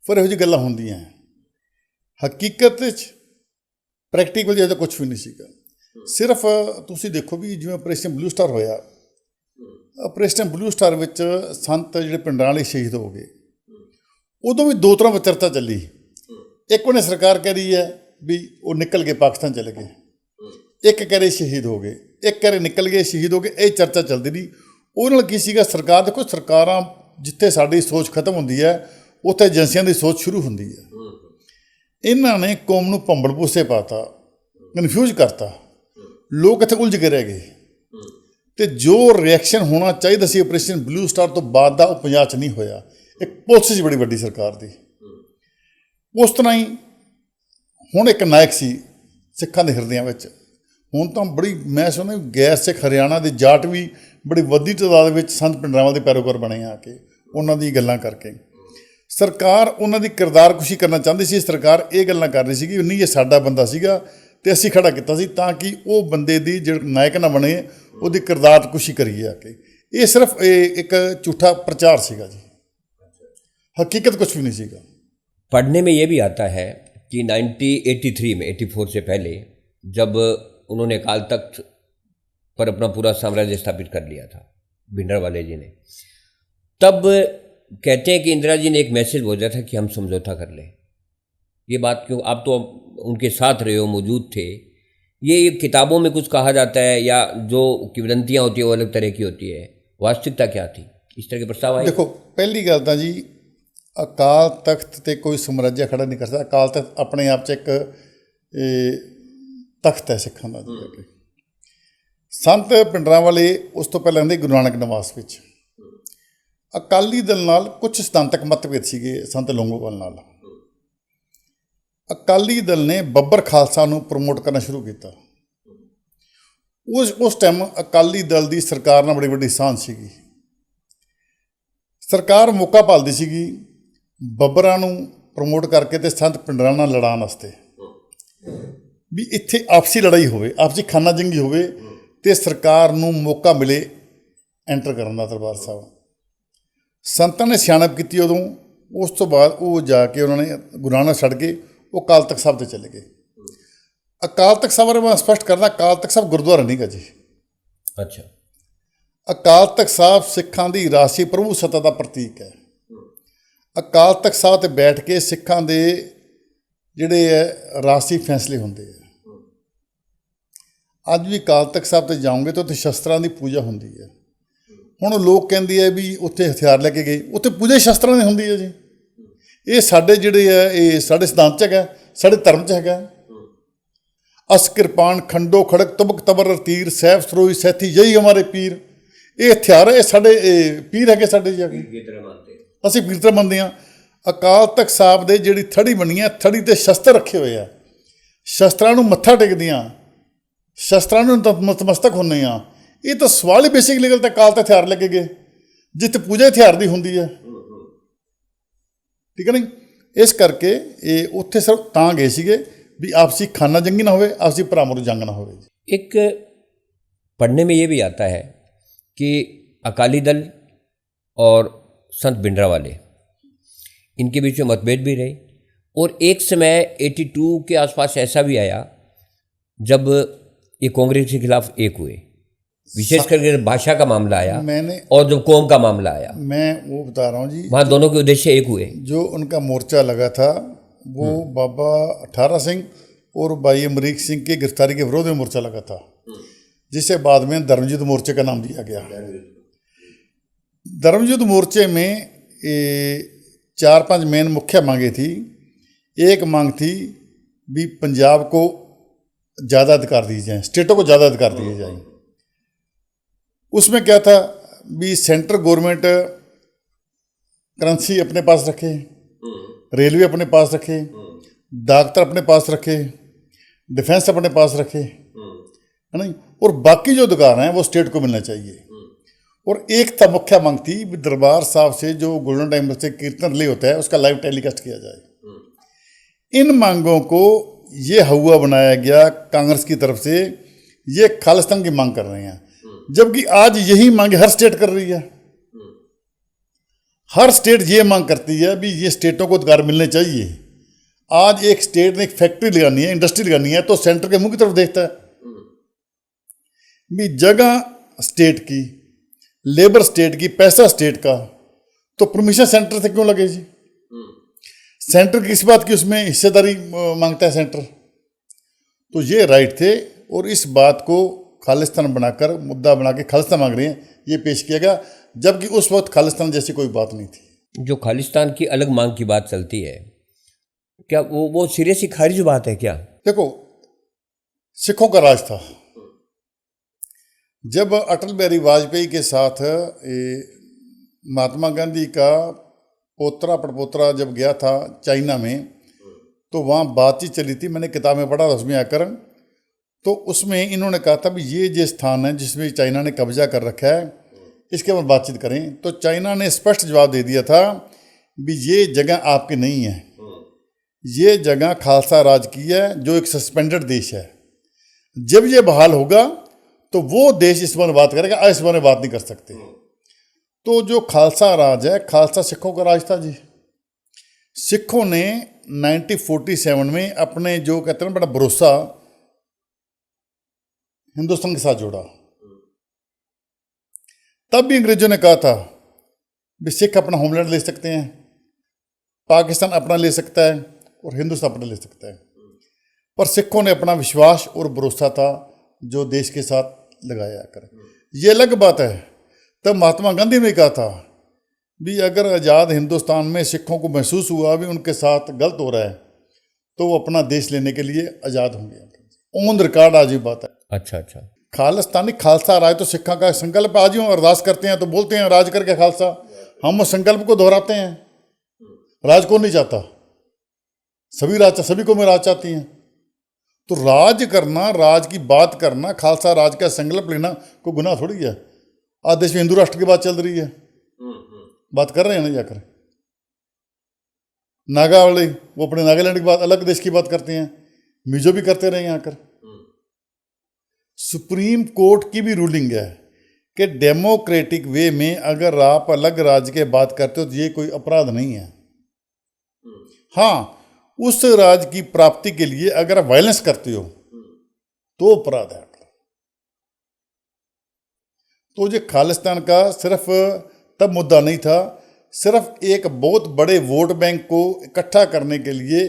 A: फिर ਇਹੋ ਜਿਹੀ ਗੱਲਾਂ ਹੁੰਦੀਆਂ। ਹਕੀਕਤ 'ਚ ਪ੍ਰੈਕਟੀਕਲ ਜਿਹਾ ਕੁਝ ਵੀ ਨਹੀਂ ਸੀਗਾ। ਸਿਰਫ ਤੁਸੀਂ ਦੇਖੋ ਵੀ ਜਿਵੇਂ ਆਪਰੇਸ਼ਨ ਬਲੂ ਸਟਾਰ ਹੋਇਆ, ਆਪਰੇਸ਼ਨ ਬਲੂ ਸਟਾਰ ਵਿੱਚ ਸੰਤ ਜਿਹੜੇ ਪਿੰਡਾਂ ਵਾਲੇ ਸ਼ਹੀਦ ਹੋ ਗਏ, ਉਦੋਂ ਵੀ ਦੋ ਤਰ੍ਹਾਂ ਚਰਚਾ ਚੱਲੀ। ਇੱਕ ਉਹਨੇ ਸਰਕਾਰ ਕਹਿ ਰਹੀ ਹੈ ਵੀ ਉਹ ਨਿਕਲ ਕੇ ਪਾਕਿਸਤਾਨ ਚਲੇ ਗਏ, ਇੱਕ ਕਹਿ ਰਹੇ ਸ਼ਹੀਦ ਹੋ ਗਏ, ਇੱਕ ਕਹਿ ਰਹੇ ਨਿਕਲ ਗਏ ਸ਼ਹੀਦ ਹੋ ਗਏ। ਇਹ ਚਰਚਾ ਚੱਲਦੀ ਰਹੀ। ਉਹਦੇ ਨਾਲ ਕੀ ਸੀਗਾ, ਸਰਕਾਰ ਦੇਖੋ, ਸਰਕਾਰਾਂ ਜਿੱਥੇ ਸਾਡੀ ਸੋਚ ਖਤਮ ਹੁੰਦੀ ਹੈ ਉੱਥੇ ਏਜੰਸੀਆਂ ਦੀ ਸੋਚ ਸ਼ੁਰੂ ਹੁੰਦੀ ਹੈ। ਇਹਨਾਂ ਨੇ ਕੌਮ ਨੂੰ ਭੰਬਲ ਭੂਸੇ ਪਾਤਾ, ਕਨਫਿਊਜ਼ ਕਰਤਾ, ਲੋਕ ਇੱਥੇ ਉਲਝ ਕੇ ਰਹਿ ਗਏ। ਤੇ ਜੋ ਰਿਐਕਸ਼ਨ ਹੋਣਾ ਚਾਹੀਦਾ ਸੀ ਆਪਰੇਸ਼ਨ ਬਲੂ ਸਟਾਰ ਤੋਂ ਬਾਅਦ ਦਾ, ਉਹ ਪੰਜਾਬ 'ਚ ਨਹੀਂ ਹੋਇਆ। ਇੱਕ ਪੁਲਿਸ ਸੀ ਬੜੀ ਵੱਡੀ ਸਰਕਾਰ ਦੀ। ਉਸ ਤਰ੍ਹਾਂ ਹੀ ਹੁਣ ਇੱਕ ਨਾਇਕ ਸੀ ਸਿੱਖਾਂ ਦੇ ਹਿਰਦਿਆਂ ਵਿੱਚ। ਹੁਣ ਤਾਂ ਬੜੀ, ਮੈਂ ਸੁਣਿਆ ਗੈਰ ਸਿੱਖ ਹਰਿਆਣਾ ਦੇ ਜਾਟ ਵੀ ਬੜੀ ਵੱਡੀ ਤਾਦਾਦ ਵਿੱਚ ਸੰਤ ਭਿੰਡਰਾਂਵਾਲੇ ਦੇ ਪੈਰੋਕਾਰ ਬਣੇ ਆ ਕੇ, ਉਹਨਾਂ ਦੀ ਗੱਲਾਂ ਕਰਕੇ। ਸਰਕਾਰ ਉਹਨਾਂ ਦੀ ਕਿਰਦਾਰਕੁਸ਼ੀ ਕਰਨਾ ਚਾਹੁੰਦੀ ਸੀ। ਸਰਕਾਰ ਇਹ ਗੱਲਾਂ ਕਰ ਰਹੀ ਸੀ ਕਿ ਨਹੀਂ, ਇਹ ਸਾਡਾ ਬੰਦਾ ਸੀਗਾ ਤੇ ਅਸੀਂ ਖੜਾ ਕੀਤਾ ਸੀ ਤਾਂ ਕਿ ਉਹ ਬੰਦੇ ਦੀ ਜਿਹੜਾ ਨਾਇਕ ਨਾ ਬਣੇ, ਉਹਦੀ ਕਿਰਦਾਰਕੁਸ਼ੀ ਕਰੀਏ ਆ ਕੇ। ਇਹ ਸਿਰਫ ਇੱਕ ਝੂਠਾ ਪ੍ਰਚਾਰ ਸੀਗਾ ਜੀ, हकीकत कुछ भी नहीं सीखा।
B: पढ़ने में ये भी आता है कि 1983 में 84 से पहले जब उन्होंने अकाल तख्त पर अपना पूरा साम्राज्य स्थापित कर लिया था भिंडरांवाले जी ने, तब कहते हैं कि इंदिरा जी ने एक मैसेज भेजा था कि हम समझौता कर लें। ये बात क्यों, आप तो उनके साथ रहे हो, मौजूद थे, ये किताबों में कुछ कहा जाता है या जो किवदंतियाँ होती है वो अलग तरह की होती है, वास्तविकता क्या थी? इस तरह के प्रस्ताव आए?
A: देखो, पहली गल तो जी अकाल तख्त ते कोई साम्राज्य खड़ा नहीं कर सकता। अकाल तख्त अपने आप च एक तख्त है सिखां दा जी। अगे संत भिंडरांवाले उस तो पहले रहंदे गुरु नानक निवास विच। अकाली दल नाल कुछ सिद्धांतक मतभेद सीगे संत लौंगोवाल नाल। अकाली दल ने बब्बर खालसा नूं प्रमोट करना शुरू किया। उस टाइम अकाली दल की सरकार नाल बड़ी वड्डी सांझ सीगी। सरकार मौका भालदी सीगी ਬੱਬਰਾਂ ਨੂੰ ਪ੍ਰਮੋਟ ਕਰਕੇ ਤੇ ਸੰਤ ਭਿੰਡਰਾਂ ਨਾਲ ਲੜਾਉਣ ਵਾਸਤੇ, ਵੀ ਇੱਥੇ ਆਪਸੀ ਲੜਾਈ ਹੋਵੇ, ਆਪਸੀ ਖਾਨਾ ਜੰਗੀ ਹੋਵੇ ਤੇ ਸਰਕਾਰ ਨੂੰ ਮੌਕਾ ਮਿਲੇ ਐਂਟਰ ਕਰਨ ਦਾ ਦਰਬਾਰ ਸਾਹਿਬ। ਸੰਤਾਂ ਨੇ ਸਿਆਣਪ ਕੀਤੀ ਉਦੋਂ। ਉਸ ਤੋਂ ਬਾਅਦ ਉਹ ਜਾ ਕੇ ਉਹਨਾਂ ਨੇ ਗੁਰੂ ਨਾਨਕ ਛੱਡ ਕੇ ਉਹ ਅਕਾਲ ਤਖਤ ਸਾਹਿਬ 'ਤੇ ਚਲੇ ਗਏ। ਅਕਾਲ ਤਖਤ ਸਾਹਿਬ ਬਾਰੇ ਮੈਂ ਸਪਸ਼ਟ ਕਰਦਾ, ਅਕਾਲ ਤਖਤ ਸਾਹਿਬ ਗੁਰਦੁਆਰਾ ਨਹੀਂ ਗਾ ਜੀ।
B: ਅੱਛਾ।
A: ਅਕਾਲ ਤਖਤ ਸਾਹਿਬ ਸਿੱਖਾਂ ਦੀ ਰਾਸ਼ਟਰੀ ਪ੍ਰਭੂ ਸੱਤਾ ਦਾ ਪ੍ਰਤੀਕ ਹੈ। ਅਕਾਲ ਤਖਤ ਸਾਹਿਬ 'ਤੇ ਬੈਠ ਕੇ ਸਿੱਖਾਂ ਦੇ ਜਿਹੜੇ ਹੈ ਰਾਸ਼ਟਰੀ ਫੈਸਲੇ ਹੁੰਦੇ ਆ। ਅੱਜ ਵੀ ਅਕਾਲ ਤਖਤ ਸਾਹਿਬ 'ਤੇ ਜਾਓਗੇ ਤਾਂ ਉੱਥੇ ਸ਼ਸਤਰਾਂ ਦੀ ਪੂਜਾ ਹੁੰਦੀ ਹੈ। ਹੁਣ ਲੋਕ ਕਹਿੰਦੇ ਆ ਵੀ ਉੱਥੇ ਹਥਿਆਰ ਲੈ ਕੇ ਗਏ, ਉੱਥੇ ਪੂਜਾ ਸ਼ਸਤਰਾਂ ਦੀ ਹੁੰਦੀ ਹੈ ਜੀ। ਇਹ ਸਾਡੇ ਜਿਹੜੇ ਹੈ, ਇਹ ਸਾਡੇ ਸਿਧਾਂਤ 'ਚ ਹੈਗਾ, ਸਾਡੇ ਧਰਮ 'ਚ ਹੈਗਾ। ਅਸ ਕਿਰਪਾਨ ਖੰਡੋ ਖੜਕ ਤਬਕ ਤਬਰ ਤੀਰ ਸੈਫ ਸਰੋਈ ਸੈਥੀ ਯਹੀ ਹਮਾਰੇ ਪੀਰ। ਇਹ ਹਥਿਆਰ, ਇਹ ਸਾਡੇ ਪੀਰ ਹੈਗੇ ਸਾਡੇ ਜਾ ਕੇ, ਅਸੀਂ ਪੀਰ ਮੰਨਦੇ ਹਾਂ। ਅਕਾਲ ਤਖਤ ਸਾਹਿਬ ਦੇ ਜਿਹੜੀ ਥੜੀ ਬਣੀ ਹੈ, ਥੜੀ 'ਤੇ ਸ਼ਸਤਰ ਰੱਖੇ ਹੋਏ ਆ, ਸ਼ਸਤਰਾਂ ਨੂੰ ਮੱਥਾ ਟੇਕਦੀਆਂ, ਸ਼ਸਤਰਾਂ ਨੂੰ ਨਤਮਸਤਕ ਹੁੰਦੇ ਆ। ਇਹ ਤਾਂ ਸਵਾਲ ਹੀ ਬੇਸਿਕਲੀ ਗੱਲ ਤਾਂ ਅਕਾਲ ਤਖਤ ਹਥਿਆਰ ਲੈ ਕੇ ਗਏ ਜਿੱਥੇ ਪੂਜਾ ਹਥਿਆਰ ਦੀ ਹੁੰਦੀ ਹੈ, ਠੀਕ ਹੈ ਨਹੀਂ। ਇਸ ਕਰਕੇ ਇਹ ਉੱਥੇ ਸਿਰਫ ਤਾਂ ਗਏ ਸੀਗੇ भी आपसी खाना जंगी ना होवे, आपसी भरावां नूं जंग ना होवे।
B: एक पढ़ने में ये भी आता है कि अकाली दल और संत भिंडरांवाले इनके बीच में मतभेद भी रहे और एक समय 82 के आसपास ऐसा भी आया जब ये कांग्रेस के खिलाफ एक हुए, विशेष करके भाषा का मामला आया और जब कौम का मामला आया,
A: मैं वो बता रहा हूँ जी,
B: वहाँ दोनों के उद्देश्य एक हुए।
A: जो उनका मोर्चा लगा था वो बाबा अठारा सिंह और भाई अमरीक सिंह की गिरफ्तारी के विरोध में मोर्चा लगा था, जिसे बाद में धर्मयुद्ध मोर्चे का नाम दिया गया। धर्मयुद्ध मोर्चे में 4-5 मेन मुख्य मांगे थी। एक मांग थी भी पंजाब को ज़्यादा अधिकार दिए जाएं, स्टेटों को ज़्यादा अधिकार दिए जाएं। उसमें क्या था भी सेंट्रल गवर्नमेंट करेंसी अपने पास रखे, रेलवे अपने पास रखे, डॉक्टर अपने पास रखे, डिफेंस अपने पास रखे, है ना, और बाकी जो अधिकार हैं वो स्टेट को मिलना चाहिए। और एक था मुख्य मांग थी भी दरबार साहब से जो गोल्डन टाइम से कीर्तन रिले होता है उसका लाइव टेलीकास्ट किया जाए। इन मांगों को ये हवा बनाया गया कांग्रेस की तरफ से, ये खालिस्तान की मांग कर रहे हैं, जबकि आज यही मांग हर स्टेट कर रही है। हर स्टेट ये मांग करती है भी ये स्टेटों को अधिकार मिलने चाहिए। आज एक स्टेट ने एक फैक्ट्री लगानी है, इंडस्ट्री लगानी है, तो सेंटर के मुंह की तरफ देखता है भी जगह स्टेट की, लेबर स्टेट की, पैसा स्टेट का, तो परमिशन सेंटर से क्यों लगे जी? सेंटर किस बात की उसमें हिस्सेदारी मांगता है सेंटर? तो ये राइट थे और इस बात को खालिस्तान बनाकर मुद्दा बना के खालिस्तान मांग रहे हैं, ये पेश किया गया, जबकि उस वक्त खालिस्तान जैसी कोई बात नहीं थी।
B: जो खालिस्तान की अलग मांग की बात चलती है, क्या वो सिरे से खारिज बात है क्या?
A: देखो, सिखों का राज था। जब अटल बिहारी वाजपेयी के साथ महात्मा गांधी का पोतरा पड़पोतरा जब गया था चाइना में, तो वहाँ बातचीत चली थी, मैंने किताब में पढ़ा रश्मि आकर, तो उसमें इन्होंने कहा था भी ये जो स्थान है जिसमें चाइना ने कब्जा कर रखा है, इसके ऊपर बातचीत करें। तो चाइना ने स्पष्ट जवाब दे दिया था भी ये जगह आपकी नहीं है, ये जगह खालसा राज की है, जो एक सस्पेंडेड देश है। जब ये बहाल होगा तो वो देश इस बारे में बात करेगा, इस बारे में बात नहीं कर सकते। तो जो खालसा राज है, खालसा सिखों का राज था जी। सिखों ने 1947 में अपने जो कहते हैं बड़ा भरोसा हिंदुस्तान के साथ जोड़ा। तब भी अंग्रेजों ने कहा था भी सिख अपना होमलैंड ले सकते हैं, पाकिस्तान अपना ले सकता है और हिंदुस्तान अपना ले सकता है, पर सिखों ने अपना विश्वास और भरोसा था जो देश के साथ लगाया कर। ये अलग बात है, तब महात्मा गांधी ने कहा था भी अगर आज़ाद हिंदुस्तान में सिखों को महसूस हुआ भी उनके साथ गलत हो रहा है तो वो अपना देश लेने के लिए आज़ाद होंगे। ऑन रिकॉर्ड आज ये बात है।
B: अच्छा अच्छा।
A: खालिस्तानी खालसा राज तो सिखा का संकल्प। आज ही अरदास करते हैं तो बोलते हैं राज करके खालसा, हम उस संकल्प को दोहराते हैं। राज कौन नहीं चाहता? सभी राज, सभी को में राज चाहती हैं। तो राज करना, राज की बात करना, खालसा राज का संकल्प लेना कोई गुनाह थोड़ी है। आज देश में हिंदू राष्ट्र की बात चल रही है, बात कर रहे हैं ना जाकर। नागा वाले वो अपने नागालैंड की बात, अलग देश की बात करते हैं, मिजो भी करते रहे यहाँ आकर। सुप्रीम कोर्ट की भी रूलिंग है कि डेमोक्रेटिक वे में अगर आप अलग राज्य के बात करते हो तो ये कोई अपराध नहीं है। हाँ, उस राज्य की प्राप्ति के लिए अगर आप वायलेंस करते हो तो अपराध है। तो ये खालिस्तान का सिर्फ तब मुद्दा नहीं था, सिर्फ एक बहुत बड़े वोट बैंक को इकट्ठा करने के लिए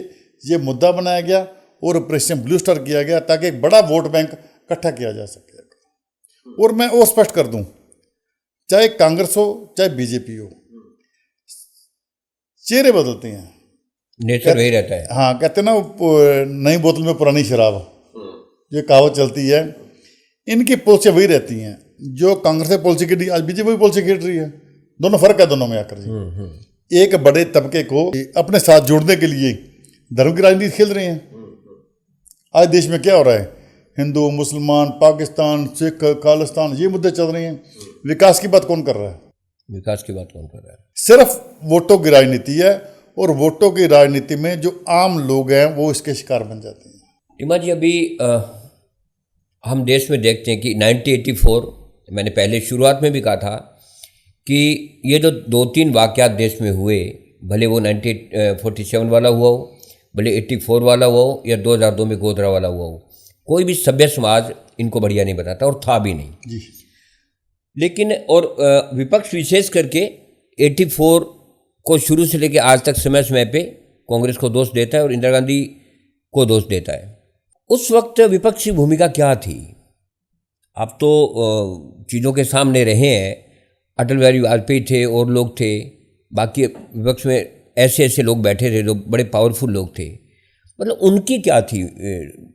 A: ये मुद्दा बनाया गया और ऑपरेशन ब्लू स्टार किया गया ताकि एक बड़ा वोट बैंक इकट्ठा किया जा सके। और मैं वो स्पष्ट कर दूं, चाहे कांग्रेस हो चाहे बीजेपी हो, चेहरे बदलते हैं,
B: नेचर वही रहता है।
A: हाँ, कहते हैं ना नई बोतल में पुरानी शराब, ये कहावत चलती है। इनकी पॉलिसी वही रहती हैं जो कांग्रेस की पॉलिसी खेली, आज बीजेपी भी पॉलिसी खेल रही है। दोनों फर्क है दोनों में आकर जी। एक बड़े तबके को अपने साथ जोड़ने के लिए धर्म की राजनीति खेल रहे हैं। आज देश में क्या हो रहा है? हिंदू, मुसलमान, पाकिस्तान, सिख, खालिस्तान, ये मुद्दे चल रहे हैं। विकास की बात कौन कर रहा है?
B: विकास की बात कौन कर रहा है?
A: सिर्फ वोटों की राजनीति है, और वोटों की राजनीति में जो आम लोग हैं वो इसके शिकार बन जाते हैं।
B: टीमा जी, अभी हम देश में देखते हैं कि 1984, मैंने पहले शुरुआत में भी कहा था कि ये जो 2-3 वाक़यात देश में हुए, भले वो 1947 वाला हुआ हो, भले 84 वाला हुआ हो, या 2002 में गोधरा वाला हुआ हो, कोई भी सभ्य समाज इनको बढ़िया नहीं बताता और था भी नहीं
A: जी।
B: लेकिन और विपक्ष विशेष करके 84 को शुरू से लेकर आज तक समय समय पे कांग्रेस को दोष देता है और इंदिरा गांधी को दोष देता है। उस वक्त विपक्ष की भूमिका क्या थी? आप तो चीज़ों के सामने रहे हैं। अटल बिहारी वाजपेयी थे और लोग थे, बाकी विपक्ष में ऐसे ऐसे लोग बैठे थे जो बड़े पावरफुल लोग थे। मतलब उनकी क्या थी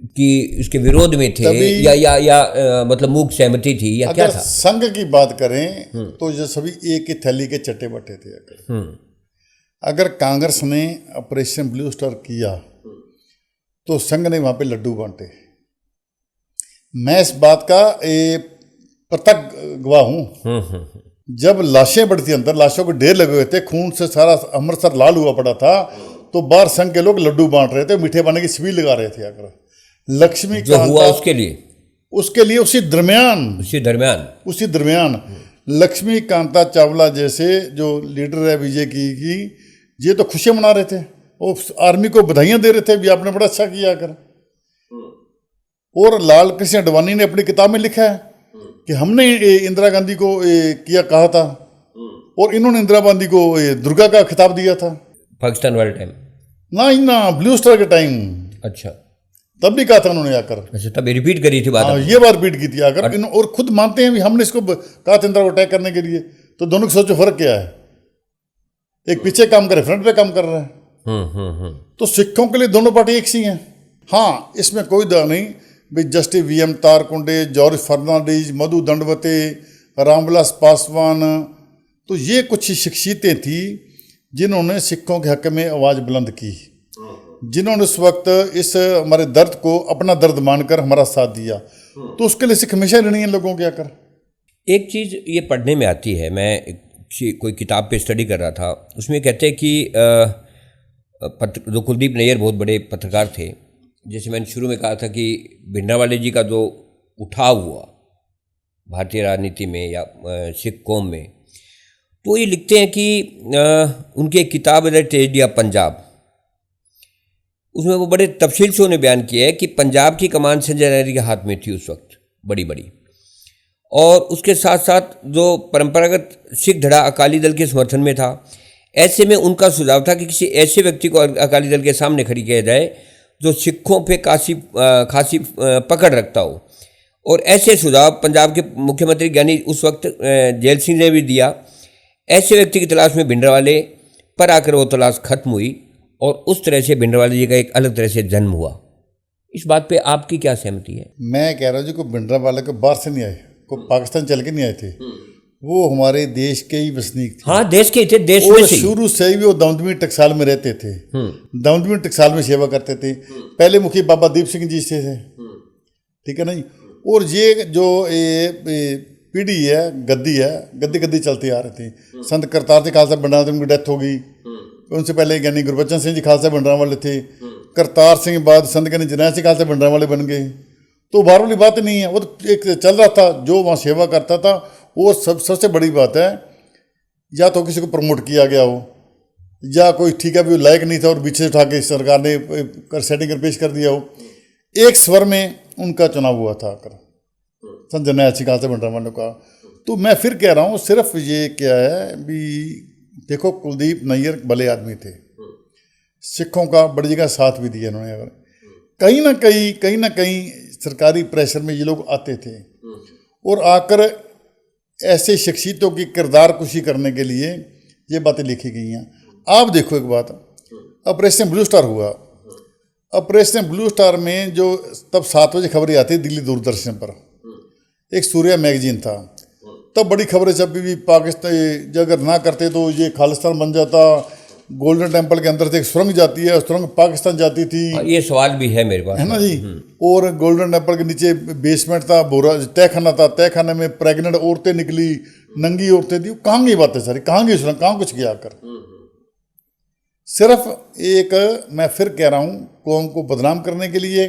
B: कि इसके विरोध में थे या मतलब मूक सहमति थी या क्या था?
A: संघ की बात करें तो ये सभी एक ही थैली के चट्टे बट्टे थे। अगर कांग्रेस ने ऑपरेशन ब्लू स्टार किया तो संघ ने वहां पे लड्डू बांटे। मैं इस बात का प्रत्यक्ष गवाह हूं। जब लाशें बढ़ी थी अंदर, लाशों के ढेर लगे हुए थे, खून से सारा अमृतसर लाल हुआ पड़ा था, तो बाहर संघ के लोग लड्डू बांट रहे थे, मीठे पानी की छबील लगा रहे थे। अगर लक्ष्मी
B: जो हुआ उसके लिए
A: उसी दरमियान लक्ष्मी कांता चावला जैसे जो लीडर है बीजेपी की, ये तो खुशियां मना रहे थे, वो आर्मी को बधाइयां दे रहे थे भी आपने बड़ा अच्छा किया कर। और लाल कृष्ण अडवाणी ने अपनी किताब में लिखा है कि हमने इंदिरा गांधी को किया कहा था, और इन्होंने इंदिरा गांधी को दुर्गा का खिताब दिया था
B: पाकिस्तान वाले टाइम
A: ना ब्लू स्टार के टाइम।
B: अच्छा,
A: तब भी कहा था उन्होंने आकर।
B: अच्छा, तब रिपीट करी थी बात।
A: ये बार रिपीट की थी आकर, और खुद मानते हैं भी हमने इसको कहा था इंदिरा को अटैक करने के लिए। तो दोनों की सोचो फर्क क्या है, एक पीछे काम करे, फ्रंट पे काम कर रहा है। तो सिखों के लिए दोनों पार्टी एक सी हैं। हाँ, इसमें कोई दर नहीं भाई, जस्टिस वीएम तारकुंडे, जॉर्ज फर्नांडीज, मधु दंडवते, रामविलास पासवान, तो ये कुछ शख्सियतें थी जिन्होंने सिखों के हक में आवाज़ बुलंद की, जिन्होंने उस वक्त इस हमारे दर्द को अपना दर्द मानकर हमारा साथ दिया। तो उसके लिए सिख हमेशा ऋणी हैं लोगों के आकर।
B: एक चीज़ ये पढ़ने में आती है, मैं कोई किताब पे स्टडी कर रहा था, उसमें कहते हैं कि जो कुलदीप नैयर बहुत बड़े पत्रकार थे, जैसे मैंने शुरू में कहा था कि भिंडरावाले जी का जो उठाव हुआ भारतीय राजनीति में या सिख कौम में, तो ये लिखते हैं कि उनकी एक किताब है ट्रेजेडी ऑफ पंजाब, उसमें वो बड़े तफसील से उन्हें बयान किया है कि पंजाब की कमान संजय लाहिरी के हाथ में थी उस वक्त बड़ी बड़ी, और उसके साथ साथ जो परंपरागत सिख धड़ा अकाली दल के समर्थन में था। ऐसे में उनका सुझाव था कि किसी ऐसे व्यक्ति को अकाली दल के सामने खड़ी किया जाए जो सिखों पे खासी पकड़ रखता हो, और ऐसे सुझाव पंजाब के मुख्यमंत्री ज्ञानी उस वक्त जैल सिंह ने भी दिया। ऐसे व्यक्ति की तलाश में भिंडरावाले पर आकर वो तलाश खत्म हुई, और उस तरह से भिंडरावाले जी का एक अलग तरह से जन्म हुआ। इस बात पे आपकी क्या सहमति है?
A: मैं कह रहा हूँ जी, को भिंडरावाले को बाहर से नहीं आए, को पाकिस्तान चल के नहीं आए थे, वो हमारे देश के ही वसनीक थे।
B: हाँ, देश के ही थे, देश में से
A: शुरू से ही वो दमदमी टकसाल में रहते थे, दमदमी टकसाल में सेवा करते थे। पहले मुखी बाबा दीप सिंह जी से थे, ठीक है ना जी। और ये जो पीढ़ी है, गद्दी चलती आ रही थी। संत करतार सिंह खालसा भंडारा की डेथ हो गई, उनसे पहले ज्ञानी गुरबचन सिंह जी खालसा भंडारावाले थे। करतार सिंह बाद संत ज्ञानी जरनैल सिंह खालसा भंडारावाले बन गए। तो बाहर वाली बात नहीं है, वो तो एक चल रहा था, जो वहाँ सेवा करता था। वो सबसे बड़ी बात है, या तो किसी को प्रमोट किया गया हो, या कोई ठीक है भी वो लायक नहीं था और पीछे उठा के सरकार ने सेटिंग कर पेश कर दिया हो। एक स्वर में उनका चुनाव हुआ था आकर संत जरनैल सिंह खालसा भंडारावाले का। तो मैं फिर कह रहा हूँ, सिर्फ ये क्या है भी, देखो कुलदीप नैयर भले आदमी थे, सिखों का बड़ी जगह साथ भी दिया इन्होंने। अगर कहीं ना कहीं सरकारी प्रेशर में ये लोग आते थे, और आकर ऐसे शख्सियतों की किरदार कुशी करने के लिए ये बातें लिखी गई हैं। आप देखो एक बात, ऑपरेशन ब्लू स्टार हुआ। ऑपरेशन ब्लू स्टार में जो तब 7 बजे खबरें आती दिल्ली दूरदर्शन पर, एक सूर्या मैगजीन था, तब बड़ी खबरें छपी भी, पाकिस्तान अगर ना करते तो ये खालिस्तान बन जाता। गोल्डन टेम्पल के अंदर से एक सुरंग जाती है, सुरंग पाकिस्तान जाती थी।
B: ये सवाल भी है मेरे पास,
A: है ना जी। और गोल्डन टेम्पल के नीचे बेसमेंट था, बोरा तहखाना था, तहखाने में प्रेग्नेंट औरतें निकली, नंगी औरतें थी। कहाँ गई बातें सारी, कहाँ गई सुरंग, कहाँ कुछ किया आकर। सिर्फ एक, मैं फिर कह रहा हूँ, कौम को बदनाम करने के लिए।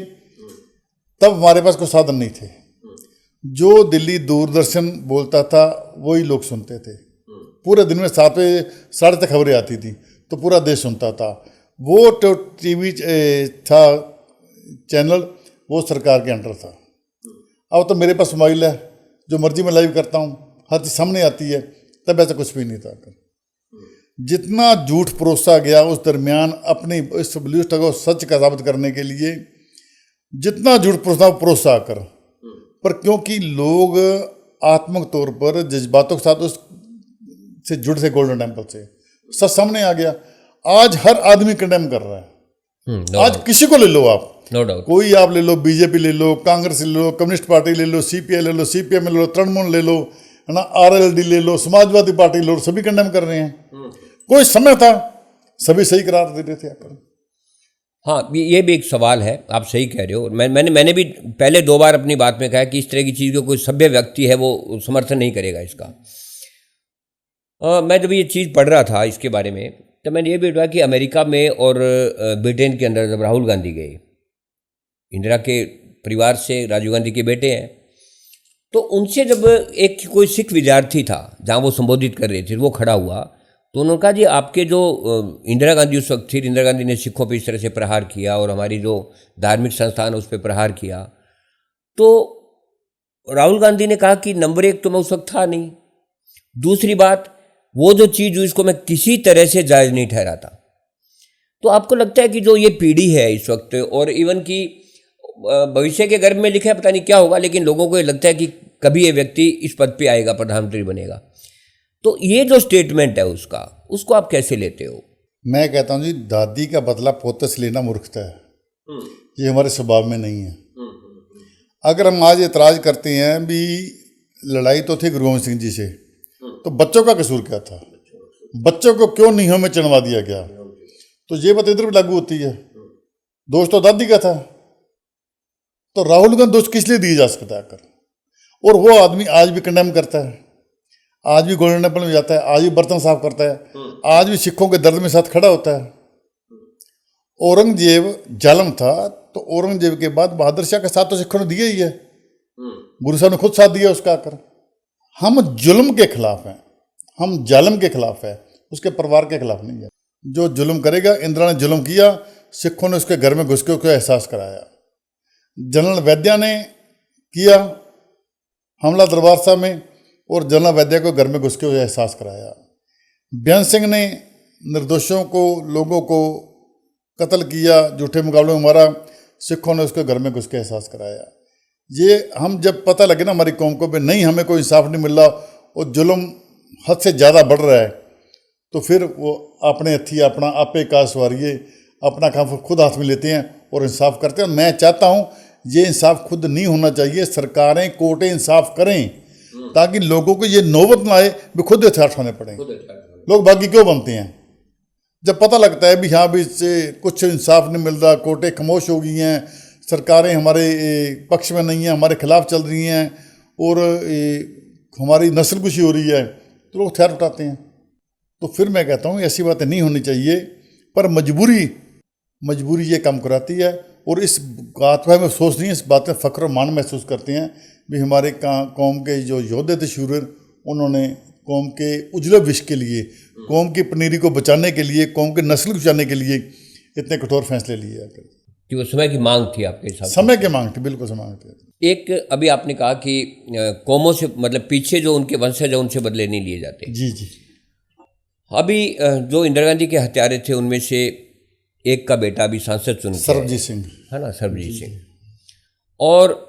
A: तब हमारे पास कोई साधन नहीं थे, जो दिल्ली दूरदर्शन बोलता था वही लोग सुनते थे। पूरे दिन में 7 बजे 7:30 तक खबरें आती थी, तो पूरा देश सुनता था। वो तो टीवी था चैनल, वो सरकार के अंडर था। अब तो मेरे पास मोबाइल है, जो मर्जी में लाइव करता हूँ, हर चीज़ सामने आती है। तब ऐसा कुछ भी नहीं था। जितना झूठ परोसा गया उस दरमियान अपनी इस ब्लू स्टार को सच का साबित करने के लिए, जितना झूठ परोसा कर, पर क्योंकि लोग आत्मक तौर पर जज्बातों के साथ उस से जुड़े थे, गोल्डन टेम्पल से सब सामने आ गया। आज हर आदमी कंडेम कर रहा है। आज किसी को ले लो आप,
B: नो डाउट,
A: कोई आप ले लो, बीजेपी ले लो, कांग्रेस ले लो, कम्युनिस्ट पार्टी ले लो, सीपीआई ले लो, सीपीएम ले लो, तृणमूल ले लो, है ना, आरएलडी ले लो, समाजवादी पार्टी ले लो, सभी कंडेम कर रहे हैं। कोई समय था सभी सही करार दे रहे थे आकर।
B: हाँ, ये भी एक सवाल है, आप सही कह रहे हो। मैंने भी पहले 2 बार अपनी बात में कहा कि इस तरह की चीज़ को कोई सभ्य व्यक्ति है वो समर्थन नहीं करेगा इसका। मैं जब ये चीज़ पढ़ रहा था इसके बारे में, तो मैंने ये भी पढ़ा कि अमेरिका में और ब्रिटेन के अंदर जब राहुल गांधी गए, इंदिरा के परिवार से, राजीव गांधी के बेटे हैं, तो उनसे जब एक कोई सिख विद्यार्थी था जहाँ वो संबोधित कर रहे थे, वो खड़ा हुआ, तो उन्होंने कहा जी आपके जो इंदिरा गांधी उस वक्त थी, इंदिरा गांधी ने सिखों पर इस तरह से प्रहार किया और हमारी जो धार्मिक संस्थान उस पर प्रहार किया, तो राहुल गांधी ने कहा कि नंबर एक तो मैं उस वक्त था नहीं, दूसरी बात वो जो चीज़ हुई इसको मैं किसी तरह से जायज़ नहीं ठहराता। तो आपको लगता है कि जो ये पीढ़ी है इस वक्त, और इवन कि भविष्य के गर्भ में लिखा है पता नहीं क्या होगा, लेकिन लोगों को ये लगता है कि कभी ये व्यक्ति इस पद पे आएगा, प्रधानमंत्री बनेगा, तो ये जो स्टेटमेंट है उसका, उसको आप कैसे लेते हो?
A: मैं कहता हूँ जी, दादी का बदला पोते से लेना मूर्खता है। ये हमारे स्वभाव में नहीं है। अगर हम आज एतराज करते हैं भी लड़ाई तो थी गुरु गोविंद सिंह जी से, तो बच्चों का कसूर क्या था? बच्चों को क्यों नीहों में चढ़वा दिया गया? तो ये बात इधर भी लागू होती है। दोष तो दादी का था, तो राहुल गांधी दोष किस लिए दिए जा सकता है आकर? और वो आदमी आज भी कंडेम करता है, आज भी गोल्डन टेम्पल में जाता है, आज भी बर्तन साफ करता है, आज भी सिखों के दर्द में साथ खड़ा होता है। औरंगजेब जालिम था, तो औरंगजेब के बाद बहादुर शाह का साथ तो सिखों ने दिया ही है। गुरु साहब ने खुद साथ दिया उसका आकर। हम जुल्म के खिलाफ हैं, हम जालिम के खिलाफ है, उसके परिवार के खिलाफ नहीं है। जो जुल्म करेगा, इंदिरा ने जुल्म किया, सिखों ने उसके घर में घुस के उसको एहसास कराया। जनरल वैद्या ने किया हमला दरबार साहब में, और जनरल वैद्या को घर में घुस के एहसास कराया। बेअंत सिंह ने निर्दोषों को, लोगों को कत्ल किया, झूठे मुकाबले में मारा, सिखों ने उसके घर में घुस के एहसास कराया। ये हम जब पता लगे ना हमारी कौम को भी नहीं, हमें कोई इंसाफ नहीं मिल रहा और जुल्म हद से ज़्यादा बढ़ रहा है, तो फिर वो अपने हथी अपना आपे का सवारिये, अपना काम खुद हाथ में लेते हैं और इंसाफ करते हैं। मैं चाहता हूँ ये इंसाफ खुद नहीं होना चाहिए, सरकारें कोर्टें इंसाफ करें, ताकि लोगों को ये नौबत ना आए भी खुद हथियार उठाने पड़े। लोग बागी क्यों बनते हैं? जब पता लगता है भी हाँ भी इससे कुछ इंसाफ नहीं मिल रहा, कोर्टें खामोश हो गई हैं, सरकारें हमारे पक्ष में नहीं हैं, हमारे खिलाफ चल रही हैं, और हमारी नस्लकुशी हो रही है, तो लोग हथियार उठाते हैं। तो फिर मैं कहता हूँ ऐसी बातें नहीं होनी चाहिए, पर मजबूरी ये काम कराती है। और इस बात पर हमें सोच नहीं है, इस बात में फ़ख्र और मान महसूस करते हैं भी हमारे कौम के जो योद्धे थे शूरवीर, उन्होंने कौम के उज्ज्वल भविष्य के लिए, कौम की पनीरी को बचाने के लिए, कौम के नस्ल को बचाने के लिए इतने कठोर फैसले लिए।
B: कि वो समय की मांग थी आपके हिसाब से?
A: समय की मांग थी, बिल्कुल समय थी।
B: एक अभी आपने कहा कि कौमों से, मतलब पीछे जो उनके वंशज है उनसे बदले नहीं लिए जाते।
A: जी जी।
B: अभी जो इंदिरा गांधी के हत्यारे थे उनमें से एक का बेटा अभी सांसद चुन गया,
A: सर्वजीत सिंह,
B: है ना, सर्वजीत सिंह। और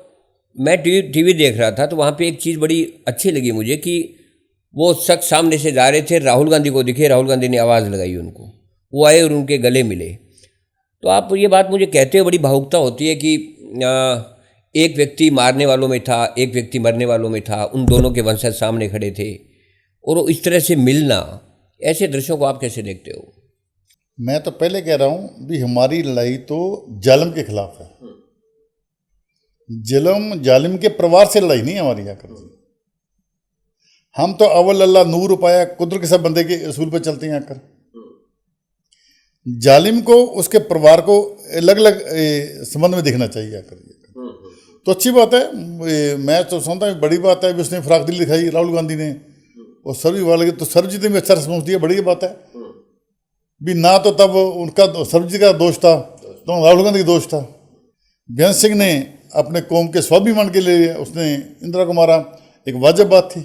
B: मैं टीवी देख रहा था, तो वहाँ पे एक चीज़ बड़ी अच्छी लगी मुझे कि वो शख्स सामने से जा रहे थे, राहुल गांधी को दिखे, राहुल गांधी ने आवाज़ लगाई उनको, वो आए और उनके गले मिले। तो आप ये बात मुझे कहते हुए बड़ी भावुकता होती है कि एक व्यक्ति मारने वालों में था, एक व्यक्ति मरने वालों में था, उन दोनों के वंशज सामने खड़े थे, और वो इस तरह से मिलना, ऐसे दृश्यों को आप कैसे देखते हो?
A: मैं तो पहले कह रहा हूँ भी हमारी लड़ाई तो जालिम के खिलाफ है। जालिम के परिवार से लड़ाई नहीं है हमारी यहाँ कर। हम तो अव्वल अल्लाह नूर उपाया कुदरत के सब बंदे के असूल पर चलते हैं आकर। जालिम को, उसके परिवार को अलग अलग संबंध में देखना चाहिए आकर। तो अच्छी बात है, मैं तो समझता हूँ बड़ी बात है भी उसने फराक दिली दिखाई राहुल गांधी ने, और सर्वजीत वाले तो सर्वजीत ने भी अच्छा रिस्पॉन्स दिया, बड़ी बात है भी। ना तो तब उनका सर्वजीत का दोष था, तो राहुल गांधी का दोष था। बेअंत सिंह ने अपने कौम के स्वाभिमान के लिए उसने इंदिरा को मारा, एक वाजिब बात थी।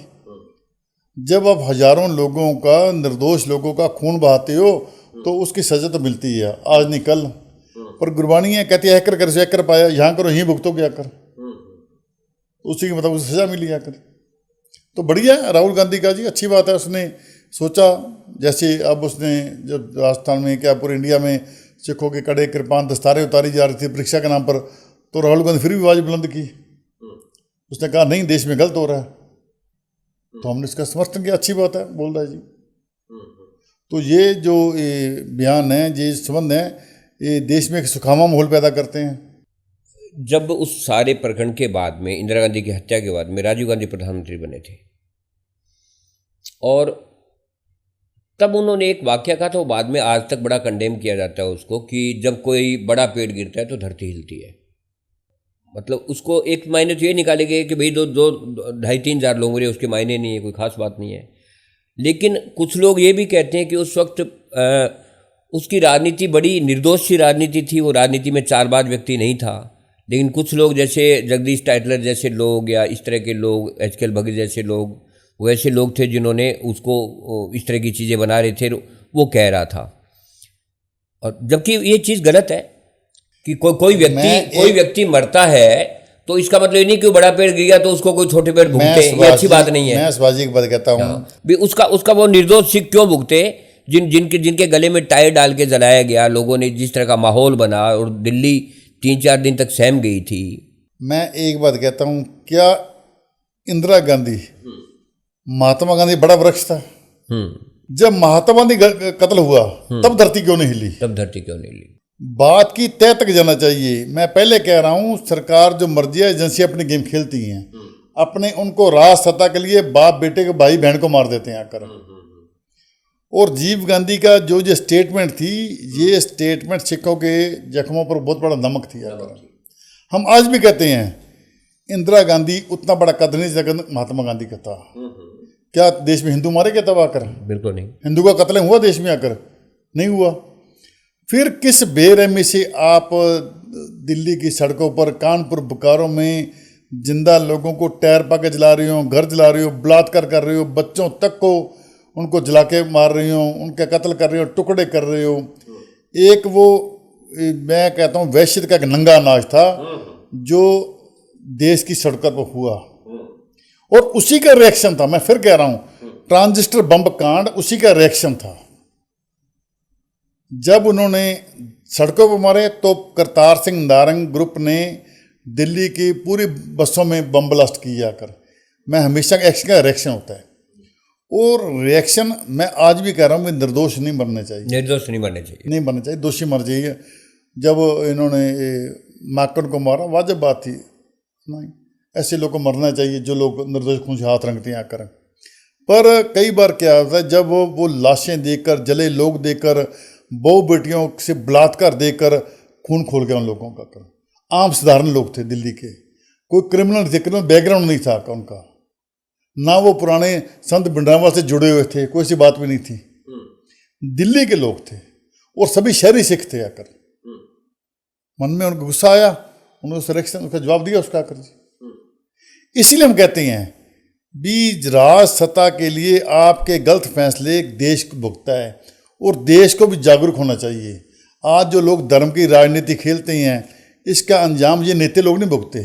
A: जब आप हजारों लोगों का, निर्दोष लोगों का खून बहाते हो तो उसकी सजा तो मिलती है, आज नहीं कल। पर गुरबानी है, कहती है हैकर कर से हैकर पाया, यहाँ करो यहीं भुगतोगे आकर, उसी की मतलब उसे सजा मिली आकर। तो बढ़िया है राहुल गांधी का जी, अच्छी बात है। उसने सोचा, जैसे अब उसने जब राजस्थान में क्या पूरे इंडिया में सिखों के कड़े कृपान दस्तारें उतारी जा रही थी परीक्षा के नाम पर, तो राहुल गांधी फिर भी आवाज बुलंद की। उसने कहा नहीं, देश में गलत हो रहा है, तो हमने इसका समर्थन किया, अच्छी बात है, बोल रहा है जी। तो ये जो बयान है, ये संबंध है, ये देश में एक सुखामा माहौल पैदा करते हैं।
B: जब उस सारे प्रकरण के बाद में, इंदिरा गांधी की हत्या के बाद में, राजीव गांधी प्रधानमंत्री बने थे, और तब उन्होंने एक वाक्य कहा था, वो बाद में आज तक बड़ा कंडेम किया जाता है उसको, कि जब कोई बड़ा पेड़ गिरता है तो धरती हिलती है। मतलब उसको एक मायने तो ये निकाले गए कि भाई दो 2-2.5-3 हज़ार लोग मरे, उसके मायने नहीं है, कोई खास बात नहीं है। लेकिन कुछ लोग ये भी कहते हैं कि उस वक्त उसकी राजनीति बड़ी निर्दोष सी राजनीति थी, वो राजनीति में चालबाज व्यक्ति नहीं था, लेकिन कुछ लोग जैसे जगदीश टाइटलर जैसे लोग या इस तरह के लोग, एच.के.एल. भगत जैसे लोग, वैसे लोग थे जिन्होंने उसको इस तरह की चीज़ें बना रहे थे, वो कह रहा था। और जबकि ये चीज़ गलत है कि कोई व्यक्ति मरता है तो इसका मतलब ये नहीं कि वो बड़ा पेड़ गिर गया तो उसको कोई छोटे पेड़ भुगते, ये अच्छी बात नहीं है।
A: मैं शिवाजी की बात कहता हूँ
B: भी उसका वो निर्दोष सिख क्यों भुगते, जिनके गले में टायर डाल के जलाया गया, लोगों ने जिस तरह का माहौल बना और दिल्ली 3-4 दिन तक सहम गई थी।
A: मैं एक बात कहता हूँ, क्या इंदिरा गांधी महात्मा गांधी बड़ा वृक्ष था? जब महात्मा गांधी कत्ल हुआ तब धरती क्यों नहीं हिली? बात की तय तक जाना चाहिए। मैं पहले कह रहा हूं, सरकार जो मर्जी है, एजेंसी अपनी गेम खेलती हैं, अपने उनको राज सत्ता के लिए बाप बेटे के भाई बहन को मार देते हैं आकर। और राजीव गांधी का जो स्टेटमेंट थी, ये स्टेटमेंट सिखों के जख्मों पर बहुत बड़ा नमक थी आकर। हम आज भी कहते हैं इंदिरा गांधी उतना बड़ा कद नहीं जितना महात्मा गांधी का था। क्या देश में हिंदू मारे गए तब आकर? बिल्कुल नहीं। हिंदू का कत्ल हुआ देश में आकर? नहीं हुआ। फिर किस बेरहमी से आप दिल्ली की सड़कों पर, कानपुर बोकारो में जिंदा लोगों को टायर पाके जला रही हो, घर जला रही हो, बलात्कार कर रही हो, बच्चों तक को उनको जला के मार रही हो, उनके कत्ल कर रही हो, टुकड़े कर रही हो। एक वो मैं कहता हूँ वैश्य का एक नंगा अनाज था जो देश की सड़कों पर हुआ, और उसी का रिएक्शन था। मैं फिर कह रहा हूँ, ट्रांजिस्टर बम कांड उसी का रिएक्शन था। जब उन्होंने सड़कों पर मारे तो करतार सिंह नारंग ग्रुप ने दिल्ली की पूरी बसों में बम ब्लास्ट किए जाकर। मैं हमेशा एक्शन का रिएक्शन होता है, और रिएक्शन मैं आज भी कह रहा हूँ, निर्दोष नहीं बनने चाहिए, दोषी मर जाइए। जब इन्होंने माकन को मारा, वाजिब बात थी, नहीं ऐसे लोग को मरना चाहिए जो लोग निर्दोष खून से हाथ रंगते हैं आकर। पर कई बार क्या होता है, जब वो लाशें देकर, जले लोग देकर, बहु बेटियों से बलात्कार देकर खून खोल गया उन लोगों का। आम साधारण लोग थे दिल्ली के, कोई क्रिमिनल थे, क्रिमिनल बैकग्राउंड नहीं था उनका, ना वो पुराने संत भिंडरावाल से जुड़े हुए थे, कोई सी बात भी नहीं थी। दिल्ली के लोग थे और सभी शहरी सिख थे आकर। मन में उनको गुस्सा आया, उन्होंने सिलेक्शन उसका जवाब दिया उसका आकर जी। इसीलिए हम कहते हैं बीज राज सत्ता के लिए आपके गलत फैसले देश को भुगता है, और देश को भी जागरूक होना चाहिए। आज जो लोग धर्म की राजनीति खेलते हैं, इसका अंजाम ये नेता लोग नहीं भुगते,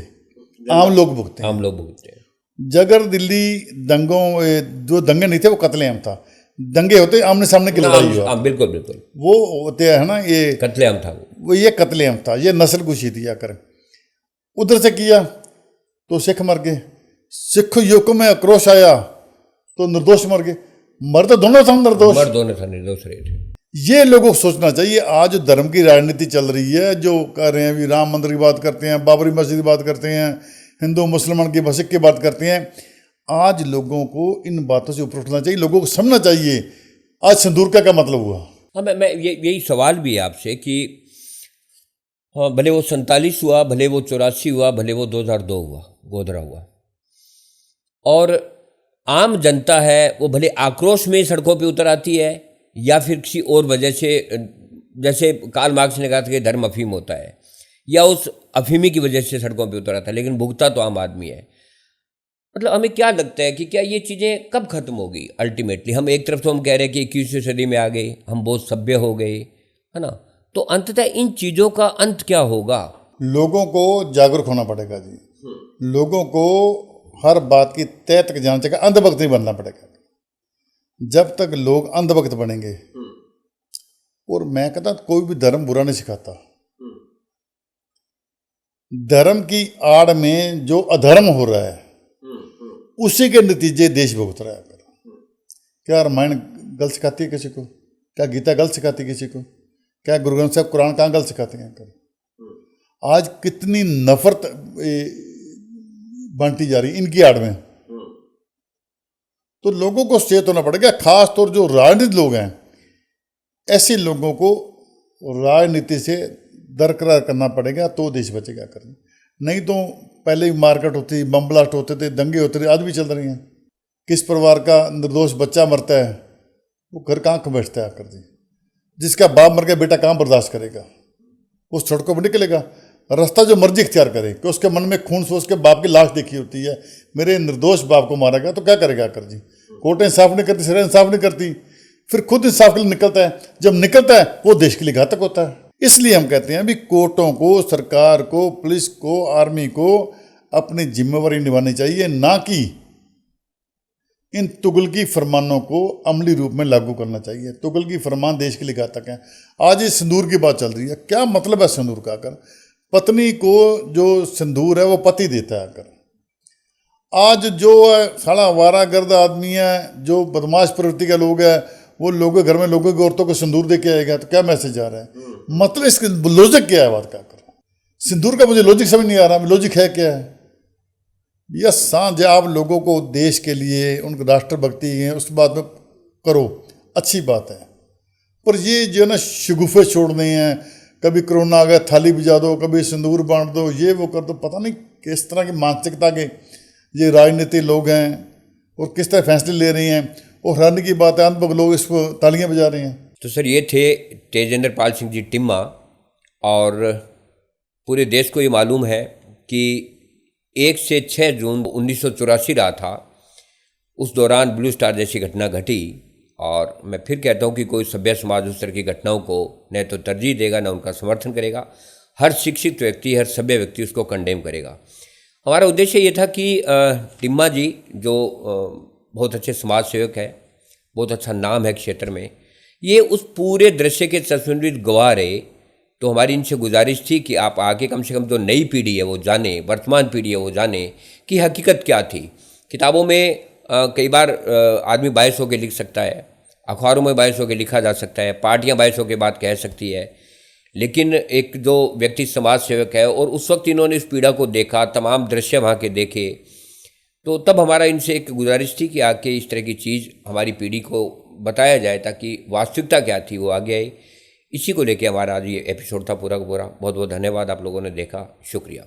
A: आम लोग भुगते हैं। जगर दिल्ली दंगों, जो दंगे नहीं थे वो कत्लेआम था, दंगे होते आमने सामने की लड़ाई हुआ।
B: बिल्कुल
A: वो होते है ना, ये
B: कत्लेआम था,
A: ये कत्लेआम था, ये नस्लकुशी थी आकर। उधर से किया तो सिख मर गए, सिख युग में आक्रोश आया तो निर्दोष मर गए। मर तो दोनों था, निर्दोष रहे थे। ये लोगों को सोचना चाहिए। आज धर्म की राजनीति चल रही है, जो कह रहे हैं भी राम मंदिर की बात करते हैं, बाबरी मस्जिद की बात करते हैं, हिंदू मुसलमान की मस्जिद की बात करते हैं। आज लोगों को इन बातों से ऊपर उठना चाहिए, लोगों को समझना चाहिए आज सिंदूर का क्या मतलब हुआ।
B: हाँ, मैं यही सवाल भी है आपसे कि हाँ, भले वो 47 हुआ, भले वो 84 हुआ, भले वो 2002 हुआ, गोधरा हुआ, और आम जनता है वो भले आक्रोश में सड़कों पे उतर आती है या फिर किसी और वजह से, जैसे कार्ल मार्क्स ने कहा था कि धर्म अफीम होता है, या उस अफीमी की वजह से सड़कों पे उतर आता है, लेकिन भुगता तो आम आदमी है। मतलब हमें क्या लगता है कि क्या ये चीज़ें कब खत्म होगी अल्टीमेटली? हम एक तरफ तो हम कह रहे हैं कि 21वीं सदी में आ गए, हम बहुत सभ्य हो गए, है ना, तो अंततः इन चीज़ों का अंत क्या होगा?
A: लोगों को जागरूक होना पड़ेगा जी। लोगों को हर बात की तय तक जानना चाहिए, अंधभक्त नहीं बनना पड़ेगा। जब तक लोग अंधभक्त बनेंगे, और मैं कहता कोई भी धर्म बुरा नहीं सिखाता, धर्म की आड़ में जो अधर्म हो रहा है उसी के नतीजे देश भुगत रहा है। क्या रामायण गलत सिखाती है किसी को? क्या गीता गलत सिखाती है किसी को? क्या गुरु ग्रंथ साहब कुरान कहाँ गलत सिखाते हैं? आज कितनी नफरत बांटी जा रही इनकी आड़ में। तो लोगों को सचेत होना पड़ेगा, खास तौर जो राजनीतिक लोग हैं, ऐसे लोगों को राजनीति से दरकरार करना पड़ेगा तो देश बचेगा। करना नहीं तो पहले ही मारकाट होती, बम ब्लास्ट होते थे, दंगे होते थे, आज भी चल रही हैं। किस परिवार का निर्दोष बच्चा मरता है, वो घर कहाँ को बैठता है आकर जी। जिसका बाप मर गया, बेटा कहाँ बर्दाश्त करेगा? उस सड़कों पर निकलेगा। रास्ता जो मर्जी इख्तियार करे कि उसके मन में खून से उसके बाप की लाश देखी होती है, मेरे निर्दोष बाप को मारा गया, तो क्या करेगा आकर जी? कोर्टें इंसाफ नहीं करती, सरें इंसाफ नहीं करती, फिर खुद इंसाफ के लिए निकलता है। जब निकलता है वो देश के लिए घातक होता है। इसलिए हम कहते हैं भी कोर्टों को, सरकार को, पुलिस को, आर्मी को अपनी जिम्मेवारी निभानी चाहिए, ना कि इन तुगलकी फरमानों को अमली रूप में लागू करना चाहिए। तुगलकी फरमान देश के लिए घातक हैं। आज इस सिंदूर की बात चल रही है, क्या मतलब है सिंदूर का? आकर पत्नी को जो सिंदूर है वो पति देता है। आकर आज जो साला आवारागर्द आदमी है, जो बदमाश प्रवृत्ति के लोग हैं, वो लोगों घर में लोगों की औरतों को सिंदूर दे के आएगा, तो क्या मैसेज आ रहा है? मतलब इसका लॉजिक क्या है बात का? सिंदूर का मुझे लॉजिक समझ नहीं आ रहा, लॉजिक है क्या है? या सांझ आप लोगों को देश के लिए उनकी राष्ट्रभक्ति है उसके बाद में करो, अच्छी बात है, पर ये जो ना शगुफे छोड़ने हैं, कभी कोरोना आ गया थाली भिजा दो, कभी सिंदूर बांट दो, ये वो कर दो, पता नहीं किस तरह की मानसिकता के ये राजनीतिक लोग हैं और किस तरह फैसले ले रहे हैं। और हैरानी की बात है, अंत लोग इसको तालियां बजा रहे हैं।
B: तो सर ये थे तेजेंद्र पाल सिंह जी टिम्मा, और पूरे देश को ये मालूम है कि 1 से 6 जून 1984 रहा था, उस दौरान ब्लू स्टार जैसी घटना घटी। और मैं फिर कहता हूँ कि कोई सभ्य समाज उस तरह की घटनाओं को न तो तरजीह देगा, न उनका समर्थन करेगा। हर शिक्षित व्यक्ति, हर सभ्य व्यक्ति उसको कंडेम करेगा। हमारा उद्देश्य ये था कि टिम्मा जी जो बहुत अच्छे समाज सेवक है, बहुत अच्छा नाम है क्षेत्र में, ये उस पूरे दृश्य के तस्वीर गवाह रहे। तो हमारी इनसे गुजारिश थी कि आप आगे कम से कम जो नई पीढ़ी है वो जाने, वर्तमान पीढ़ी है वो जाने कि हकीकत क्या थी। किताबों में कई बार आदमी बायस होकर लिख सकता है, अखबारों में बायस होकर लिखा जा सकता है, पार्टियां बायस होकर बात कह सकती है, लेकिन एक जो व्यक्ति समाज सेवक है और उस वक्त इन्होंने इस पीड़ा को देखा, तमाम दृश्य वहाँ के देखे, तो तब हमारा इनसे एक गुजारिश थी कि आके इस तरह की चीज़ हमारी पीढ़ी को बताया जाए ताकि वास्तविकता क्या थी वो आगे आए। इसी को लेके हमारा आज ये एपिसोड था पूरा का पूरा। बहुत बहुत धन्यवाद, आप लोगों ने देखा, शुक्रिया।